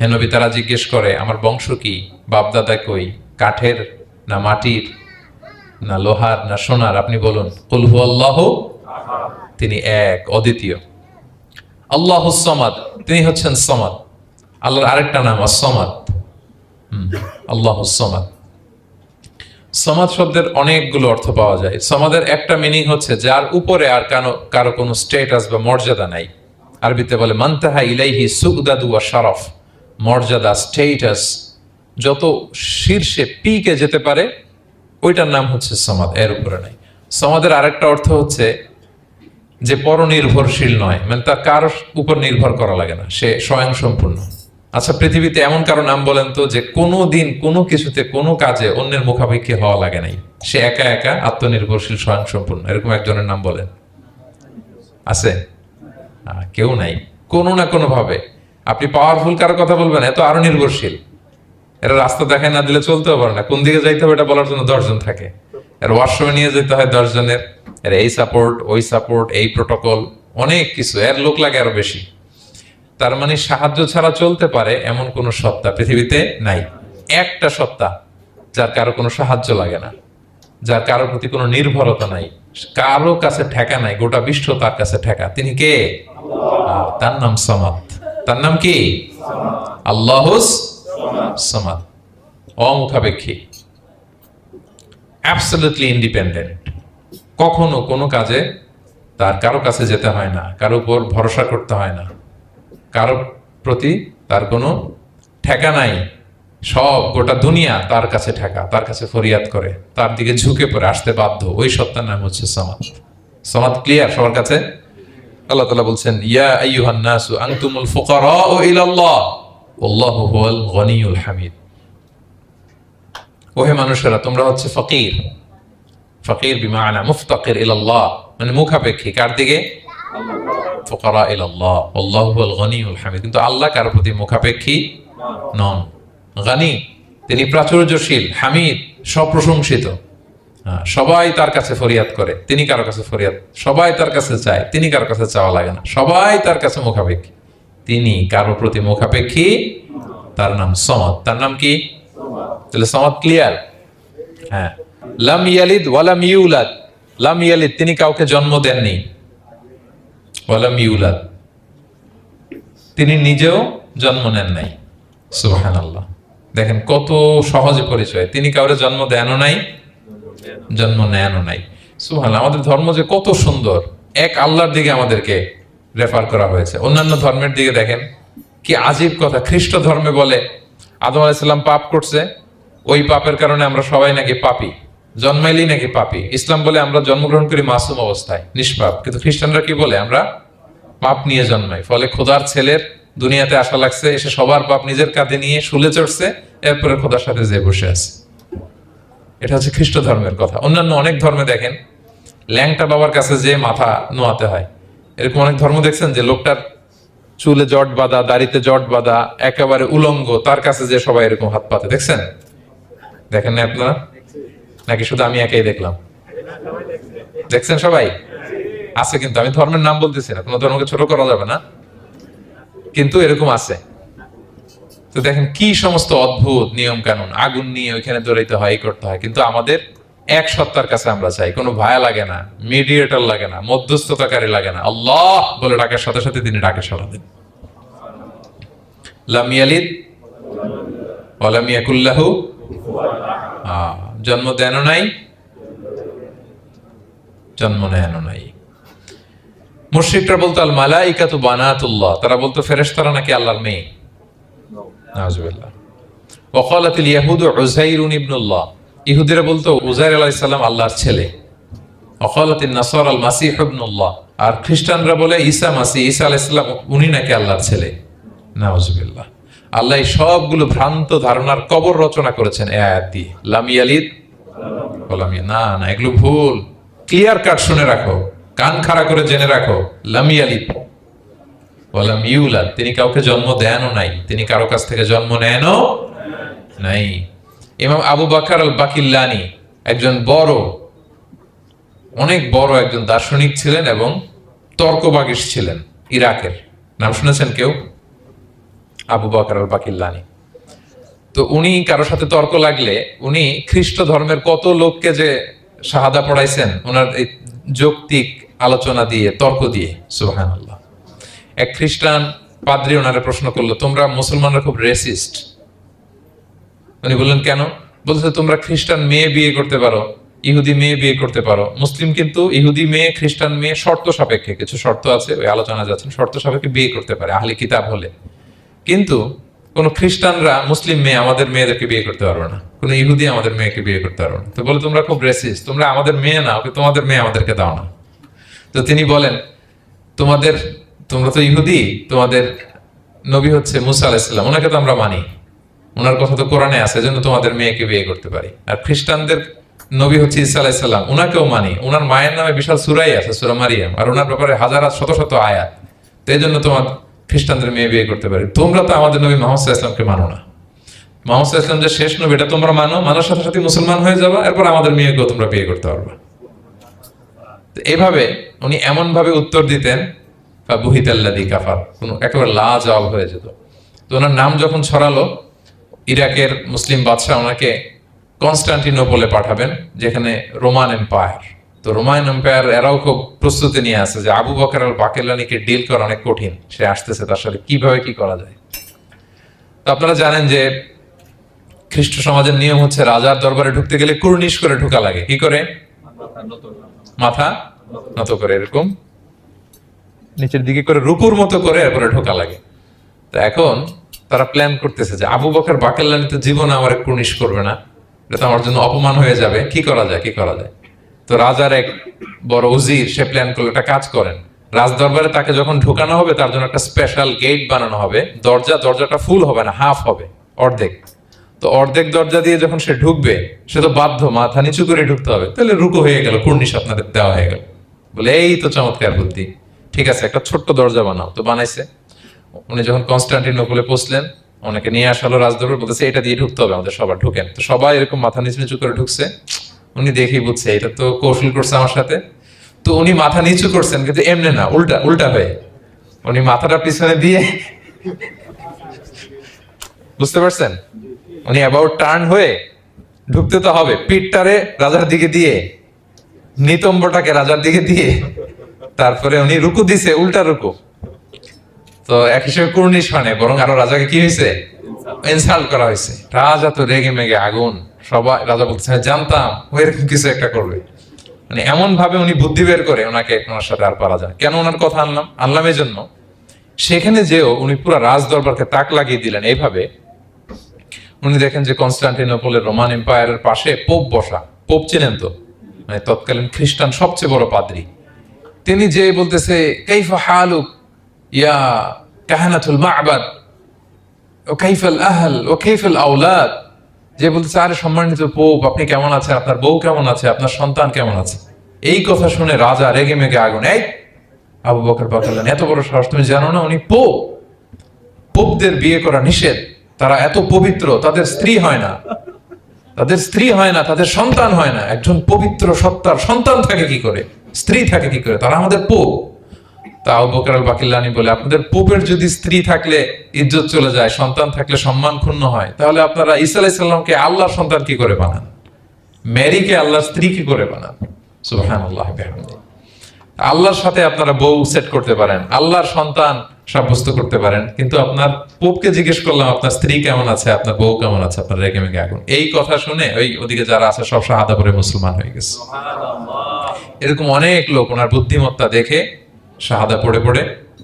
হে নবী, তারা জিজ্ঞেস করে আমার বংশ কি, বাপদাদা কই, কাঠের না মাটির না লোহার না সোনার? আপনি বলুন কুল হুয়াল্লাহু, তিনি এক, অদ্বিতীয়। আল্লাহুস সামাদ, তিনি হচ্ছেন সামাদ। আল্লাহর আরেকটা নাম আস-সামাদ। আল্লাহুস সামাদ। সামাদ শব্দের অনেকগুলো অর্থ পাওয়া যায়। সামাদের একটা মিনিং হচ্ছে যার উপরে আর কারো কোনো স্ট্যাটাস বা মর্যাদা নাই। আরবিতে বলে মানতাহা ইলাইহি সুগদাদু ওয়া শারাফ। মর্যাদা, স্ট্যাটাস, যত শীর্ষে পিকে যেতে পারে ওইটার নাম হচ্ছে সামাদ, এর উপরে নাই। সামাদের আরেকটা অর্থ হচ্ছে যে পরনির্ভরশীল নয়, মানে তার কারোর উপর নির্ভর করা লাগে না, সে স্বয়ং সম্পূর্ণ। আচ্ছা, পৃথিবীতে এমন কারো নাম বলেন তো যে কোনো দিন কোনো কিছুতে কোনো কাজে অন্যের মুখাপেক্ষী হওয়া লাগে নাই, সে একা একা আত্মনির্ভরশীল, স্বয়ং সম্পূর্ণ। এরকম একজনের নাম বলেন, আছে? কেউ নাই। কোনো না কোনো ভাবে আপনি পাওয়ারফুল কারো কথা বলবেন, এত আরো নির্ভরশীল। এরা রাস্তা দেখায় না দিলে চলতেও পারে না, কোন দিকে যাইতে হবে এটা বলার জন্য 10 জন থাকে। এর ওয়াশরুমে নিয়ে যেতে হয় 10 জনের, এর এই সাপোর্ট, ওই সাপোর্ট, এই প্রোটোকল, অনেক কিছু, এর লোক লাগে আরো বেশি। তার মানে সাহায্য ছাড়া চলতে পারে এমন কোন সত্তা পৃথিবীতে নাই। একটা সত্তা যার কারো কোনো সাহায্য লাগে না, যার কারো প্রতি কোনো নির্ভরতা নাই, কারো কাছে ঠেকা নাই, গোটা বিশ্ব তার কাছে ঠেকা। তিনি কে? তার নাম সামাদ। তার নাম কি? আল্লাহুস সামাদ। অমুখাপেক্ষী, অ্যাবসলিউটলি ইন্ডিপেন্ডেন্ট। কখনো কোনো কাজে তার কারো কাছে যেতে হয় না, কারো উপর ভরসা করতে হয় না, কারো প্রতি তার কোনো ঠেকা নাই। সব গোটা দুনিয়া তার কাছে ঠেকা, তার কাছে ফরিয়াদ করে, তার দিকে ঝুঁকে পড়ে আসতে বাধ্য, ওই সত্তার নাম হচ্ছে সমাদ। সমাদ ক্লিয়ার সবার কাছে? আল্লাহ তাআলা বলছেন, ইয়া আইয়ুহান নাসু আনতুমুল ফুকারাউ ইলাল্লাহ ওয়াল্লাহু হুয়াল গনিয়ুল হামিদ। ওহে মানুষেরা, তোমরা হচ্ছে ফকির। ফকির বিমানা মুফতাকির ইলাল্লাহ, মানে মুখাপেক্ষী কার দিকে? ফুকারা ইলাল্লাহ ওয়াল্লাহু হুয়াল গনিয়ুল হামিদ। কিন্তু আল্লাহ কারোর প্রতি মুখাপেক্ষী নন। গানি, তিনি প্রাচুর্যশীল, হামিদ, সপ্রশংসিত। সবাই তার কাছে ফরিয়াদ করে, তিনি কারো কাছে ফরিয়াদ, সবাই তার কাছে চায়, তিনি কারো কাছে চাওয়া লাগে না, সবাই তার কাছে মুখাপেক্ষী, তিনি কারো প্রতি মুখাপেক্ষী। তার নাম সমাদ। তার নাম কি? তাহলে সমাদ ক্লিয়ার? হ্যাঁ। লাম ইয়ালিদ ওয়ালাম ইউলাদ। লাম ইয়ালিদ, তিনি কাউকে জন্ম দেননি। ওয়ালাম ইউলাদ, তিনি নিজেও জন্ম নেন নাই। সুবহানাল্লাহ। দেখেন কত সহজে পরিচয়, তিনি কাউরে জন্ম দেনও নাই, জন্ম নেনও নাই। সুবহানাল্লাহ। আমাদের ধর্ম যে কত সুন্দর, এক আল্লাহর দিকে আমাদেরকে রেফার করা হয়েছে। অন্যান্য ধর্মের দিকে দেখেন কি আজীব কথা। খ্রিস্ট ধর্মে বলে আদম আলাইহিস সালাম পাপ করছে, ওই পাপের কারণে আমরা সবাই নাকি পাপী, জন্মাইলেই নাকি পাপী। ইসলাম বলে আমরা জন্মগ্রহণ করি মাসুম অবস্থায়, নিষ্পাপ। কিন্তু খ্রিস্টানরা কি বলে? আমরা পাপ নিয়ে জন্মাই, ফলে খোদার ছেলের দুনিয়াতে আসা লাগছে, এসে সবার পাপ নিজের কাঁধে নিয়ে শুলে চড়ছে, এরপরে খোদার সাথে যে বসে আছে। এটা হচ্ছে খ্রিস্ট ধর্মের কথা। অন্যান্য অনেক ধর্মে দেখেন ল্যাংটা বাবার কাছে যে মাথা নোয়াতে হয়। এরকম অনেক ধর্ম দেখছেন যে লোকটার চুলে জট বাঁধা, দাড়িতে জট বাঁধা, একেবারে উলঙ্গ, তার কাছে যে সবাই এরকম হাত পাতে। দেখছেন? দেখেন না আপনারা? নাকি শুধু আমি একাই দেখলাম? দেখছেন সবাই? আছে, কিন্তু আমি ধর্মের নাম বলতেছি না, কোনো ধর্মকে ছোট করা যাবে না, কিন্তু এরকম আছে। তো দেখেন কি সমস্ত অদ্ভুত নিয়ম কানুন। আগুন নিয়ে ওইখানে দৌড়াইতে হয়, এই করতে হয়, কিন্তু আমাদের এক সত্তার কাছে আমরা চাই। কোনো ভায়া লাগে না, মিডিয়েটর লাগে না, মধ্যস্থতাকারী লাগে না। আল্লাহ বলে ডাকার সাথে সাথে তিনি ডাকে সাড়া দেন। লাম ইয়ালিদ ওয়া লাম ইয়াকুল লাহু, জন্ম দেনও নাই, জন্ম নেনও নাই। মুশরিকরা বলতো আল মালাইকাতু বানাতুল্লাহ, তারা বলতো ফেরেশতারা নাকি আল্লাহর মেয়ে। নাউজুবিল্লাহ। ওয়া ক্বালাতিল ইয়াহুদু উযাইরুন ইবনুল্লাহ, ইহুদিরা বলতো উযাইর আলাইহিস সালাম আল্লাহর ছেলে। ওয়া ক্বালাতিন নাসারা আল মাসীহ ইবনুল্লাহ, আর খ্রিস্টানরা বলে ঈসা মাসীহ, ঈসা আলাইহিস সালাম উনি নাকি আল্লাহর ছেলে। নাউজুবিল্লাহ। আল্লাহ সবগুলো ভ্রান্ত ধারণার কবর রচনা করেছেন এই আয়াত দিয়ে। লাম ইয়ালিদ ওয়া লাম না না, এগুলো ভুল। ক্লিয়ার কাট শুনে রাখো, কান খাড়া করে জেনে রাখো। লাম ইয়ালিদ ওয়া লাম ইউলাদ, তিনি কাউকে জন্ম দেনও নাই, তিনি কারো কাছ থেকে জন্ম নেনও নাই। ইমাম আবু বকর আল বাকিল্লানি একজন বড়, অনেক বড় একজন দার্শনিক ছিলেন এবং তর্কবাগীশ ছিলেন, ইরাকের। নাম শুনেছেন কেউ? আবু বকর আল বাকিল্লানি। তো উনি কারোর সাথে তর্ক লাগলে উনি খ্রিস্ট ধর্মের কত লোককে যে শাহাদা পড়াইছেন ওনার এই যৌক্তিক আলোচনা দিয়ে, তর্ক দিয়ে। সুবহানাল্লাহ। এক খ্রিস্টান পাদ্রী ওনারে প্রশ্ন করলো, তোমরা মুসলমানরা খুব রেসিস্ট। উনি বললেন কেন? বলছে তোমরা খ্রিস্টান মেয়ে বিয়ে করতে পারো, ইহুদি মেয়ে বিয়ে করতে পারো, মুসলিম কিন্তু ইহুদি মেয়ে, খ্রিস্টান মেয়ে শর্ত সাপেক্ষে, কিছু শর্ত আছে, ওই আলোচনা যাচ্ছেন, শর্ত সাপেক্ষে বিয়ে করতে পারে আহলি কিতাব হলে। কিন্তু কোন খ্রিস্টানরা মুসলিম মেয়ে আমাদের মেয়েদেরকে বিয়ে করতে পারবে না, কোন ইহুদি আমাদের মেয়েকে বিয়ে করতে পারবে না। তো বলে তোমরা খুব রেসিস্ট, তোমরা আমাদের মেয়ে না, ওকে তোমাদের মেয়ে আমাদেরকে দাও না। তো তিনি বলেন তোমরা তো ইহুদি, তোমাদের নবী হচ্ছে মুসা আলাইহিস সালাম, ওনাকে তো আমরা মানি, ওনার কথা তো কোরআনে আছে, এজন্য তোমাদের মেয়েকে বিয়ে করতে পারি। আর খ্রিস্টানদের নবী হচ্ছে ঈসা আলাইহিস সালাম, ওনাকেও মানি, ওনার মায়ের নামে বিশাল সূরাই আছে, সূরা মারিয়াম, আর ওনার ব্যাপারে হাজার শত শত আয়াত, তো এই জন্য তোমার খ্রিস্টানদের মেয়ে বিয়ে করতে পারি। তোমরা তো আমাদের নবী মুহাম্মদ সাল্লাল্লাহু আলাইহি ওয়াসাল্লামকে মানো না। মুহাম্মদ সাল্লাল্লাহু আলাইহি ওয়াসাল্লাম যে শেষ নবী, এটা তোমরা মানার সাথে সাথে মুসলমান হয়ে যাবে, এরপর আমাদের মেয়েকেও তোমরা বিয়ে করতে পারবে। এভাবে উনি এমন ভাবে উত্তর দিতেন, বুহিতাল্লাযী কাফার, একেবারে লাজবাব হয়ে যেত। তো ওনার নাম যখন ছড়ালো, ইরাকের মুসলিম বাদশাহ ওনাকে কনস্টান্টিনোপলে পাঠাবেন, যেখানে রোমান এম্পায়ার। তো রোমান এম্পায়ার এরাও খুব প্রস্তুতি নিয়ে আছে যে আবু বকর আল বাকিল্লানিকে ডিল করা অনেক কঠিন, সে আসতেছে, তার সাথে কিভাবে কি করা যায়। তো আপনারা জানেন যে খ্রিস্ট সমাজের নিয়ম হচ্ছে রাজার দরবারে ঢুকতে গেলে কুর্নিশ করে ঢোকা লাগে। কি করে? মাথা নত করে, এরকম নিচের দিকে করে রূপুর মতো করে এরপরে ঢোকা লাগে। তো এখন তারা প্ল্যান করতেছে যে আবু বকর বাকেল্লানি তো জীবনে আমার কুর্নিশ করবে না, এটা তো আমার জন্য অপমান হয়ে যাবে, কি করা যায় কি করা যায়। তো রাজার এক বড় উজির সে প্ল্যান করলো, একটা কাজ করেন, রাজ দরবারে তাকে যখন ঢোকানো হবে তার জন্য একটা স্পেশাল গেট বানানো হবে, দরজাটা ফুল হবে না, হাফ হবে, অর্ধেক। তো অর্ধেক দরজা দিয়ে যখন সে ঢুকবে, সে তো বাধ্য মাথা নিচু করে ঢুকতে হবে, তাহলে রুকু হয়ে গেল, কুর্নিশ আপনাদের দেওয়া হয়ে গেল। বলে এই তো চমৎকার বুদ্ধি, ঠিক আছে একটা ছোট্ট দরজা বানাও। তো বানাইছে। উনি যখন কনস্টান্টিনোপলে পৌঁছলেন, ওনাকে নিয়ে আসালো রাজদরবার, বলতেছে এটা দিয়ে ঢুকতে হবে আমাদের, সবার ঢুকেন। তো সবাই এরকম মাথা নিচু নিচু করে ঢুকছে। উনি দেখেই বুঝছে এটা তো কৌশল করছে আমার সাথে। তো উনি মাথা নিচু করছেন, কিন্তু এমনি না, উল্টা উল্টা হয়ে উনি মাথাটা পিছনে দিয়ে, বুঝতে পারছেন, উনি অ্যাবাউট টার্ন হয়ে ঢুকতে তো হবে, পিঠটারে রাজার দিকে দিয়ে, নিতম্বটাকে রাজার দিকে দিয়ে, তারপরে উনি রুকু দিছে, উল্টা রুকু। তো এক হিসেবে কুর্নিশ মানে, বরং আরো রাজাকে কি হয়েছে, ইনসাল্ট করা হয়েছে। রাজা তো রেগে মেগে আগুন, সবাই রাজা বলছে জানতাম ও এরকম কিছু একটা করবে। মানে এমন ভাবে উনি বুদ্ধি বের করে ওনাকে, ওনার সাথে আর পারা যায়। কেন ওনার কথা আনলাম এই জন্য, সেখানে যেও উনি পুরো রাজ দরবারকে তাক লাগিয়ে দিলেন এইভাবে। উনি দেখেন যে কনস্টান্টিনোপলের রোমান এম্পায়ারের পাশে পোপ বসা, পোপ চেনেন তো, মানে তৎকালীন খ্রিস্টান সবচেয়ে বড় পাদ্রী। তিনি যে বলতেছে কাইফা হালুক ইয়া কাহানাতুল মা'বাদ ও কাইফাল আহল ও কাইফাল আওলাদ, যে বলতেছে আরে সম্মানিত পোপ আপনি কেমন আছেন, আপনার বউ কেমন আছে, আপনার সন্তান কেমন আছে। এই কথা শুনে রাজা রেগে মেগে আগুন, এই আবু বকর বাকেল্লানি এত বড় সাহস, তুমি জানো না উনি পোপ, পোপদের বিয়ে করা নিষেধ, তারা এত পবিত্র, তাদের স্ত্রী হয় না, তাদের সন্তান হয় না। একজন পবিত্র সত্তার সন্তান থাকে কি করে, স্ত্রী থাকে কি করে, তারা আমাদের পোপ। তা আবু বকর আল বাকিল্লানি বলে, আপনাদের পোপের যদি স্ত্রী থাকলে ইজ্জত চলে যায়, সন্তান থাকলে সম্মান ক্ষুণ্ণ হয়, তাহলে আপনারা ঈসা আলাইহিস সালামকে আল্লাহর সন্তান কি করে বানান, মেরিকে আল্লাহর স্ত্রী কি করে বানান। সুবহানাল্লাহ বিহামদিহি। আল্লাহর সাথে আপনারা বউ সেট করতে পারেন, আল্লাহর সন্তান সাব্যস্ত করতে পারেন, কিন্তু আপনার পোপকে জিজ্ঞেস করলাম আপনার স্ত্রী কেমন আছে, আপনার বউ কেমন আছে, আপনার রেগে মেগে আগুন। এই কথা শুনে ওই ওদিকে যারা আছে সব শাহাদা পড়ে মুসলমান হয়ে গেছে। এরকম অনেক লোক ওনার বুদ্ধিমত্তা দেখে শাহাদা পড়ে পড়ে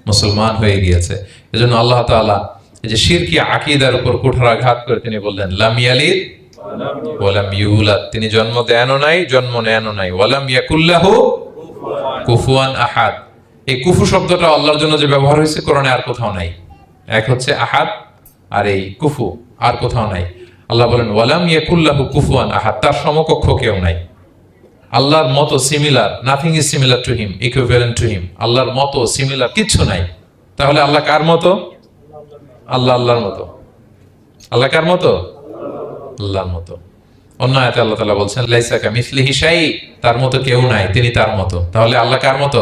মুসলমান হয়ে গিয়েছে। এজন্য আল্লাহ তাআলা এই যে শিরকি আকীদার উপর কুঠারাঘাত করে তিনি বললেন লাম ইয়ালিদ ওয়া লাম ইউলাদ, তিনি জন্ম দেনও নাই, জন্ম নেনও নাই, ওয়া লাম ইয়াকুল্লাহু কুফুয়ান আহাদ। এই কুফু শব্দটা আল্লাহর জন্য যে ব্যবহার হয়েছে কোরআনে আর কোথাও নাই। এক হচ্ছে আহাদ, আর এই কুফু আর কোথাও নাই। আল্লাহ বলেন ওয়ালাম ইয়াকুল্লাহু কুফুয়ান আহাদ, তার সমকক্ষ কেউ নাই। আল্লাহর মতো similar, nothing is similar to him, equivalent to him. আল্লাহর মতো সিমিলার কিচ্ছু নাই। তাহলে আল্লাহ কার মতো? আল্লাহর মতো। আল্লাহ কার মতো? আল্লাহর মতো। অন্য আয়াতে আল্লাহ তাআলা বলছেন লাইসা কামিসলিহি শাই, তার মতো কেউ নাই, তিনি তার মতো। তাহলে আল্লাহ কার মতো?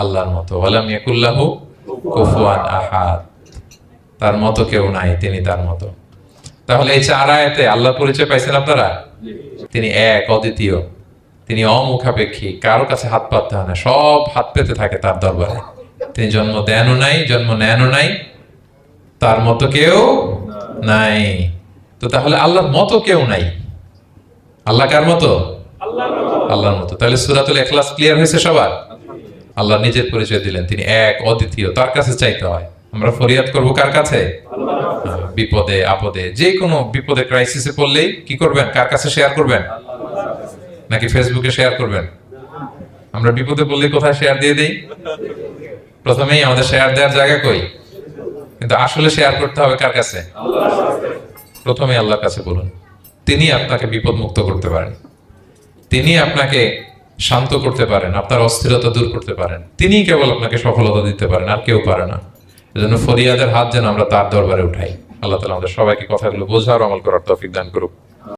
আল্লাহর মতো। ওয়ালাম ইয়াকুল্লাহু কুফুয়ান আহাদ, তার মতো কেউ নাই, তিনি তার মতো। তাহলে এই চার আয়াতে আল্লাহর পরিচয় পাইছেন আপনারা? তিনি এক, অদ্বিতীয়, তিনি অমুখাপেক্ষী, কারো কাছে হাত পাততে হয় না, সব হাত পেতে থাকে তার দরবারে। তিনি জন্ম দেনও নাই, জন্ম নেনও নাই, তার মতো কেউ নাই। তো তাহলে আল্লাহর মতো কেউ নাই। আল্লাহ কার মতো? আল্লাহর মতো। তাহলে সূরাতুল ইখলাস ক্লিয়ার হয়েছে সবার? আল্লাহ নিজের পরিচয় দিলেন, তিনি এক, অদ্বিতীয়, তার কাছে চাইতে হয়। আমরা ফরিয়াদ করব কার কাছে? বিপদে আপদে, যে কোনো বিপদে ক্রাইসিসে পড়লেই কি করবেন? কার কাছে শেয়ার করবেন? নাকি ফেসবুকে শেয়ার করবেন? আমরা বিপদে পড়লে কোথায় শেয়ার দিয়ে দেই? প্রথমেই আমাদের শেয়ার দেওয়ার জায়গা কই? কিন্তু আসলে শেয়ার করতে হবে কার কাছে? প্রথমে আল্লাহর কাছে বলুন। তিনি আপনাকে বিপদ মুক্ত করতে পারেন, তিনি আপনাকে শান্ত করতে পারেন, আপনার অস্থিরতা দূর করতে পারেন, তিনি কেবল আপনাকে সফলতা দিতে পারেন, আর কেউ পারে না। এজন্য ফরিয়াদের হাত যেন আমরা তার দরবারে উঠাই। আল্লাহ তাআলা আমাদের সবাইকে কথাগুলো বোঝার, আমল করার তৌফিক দান করুক।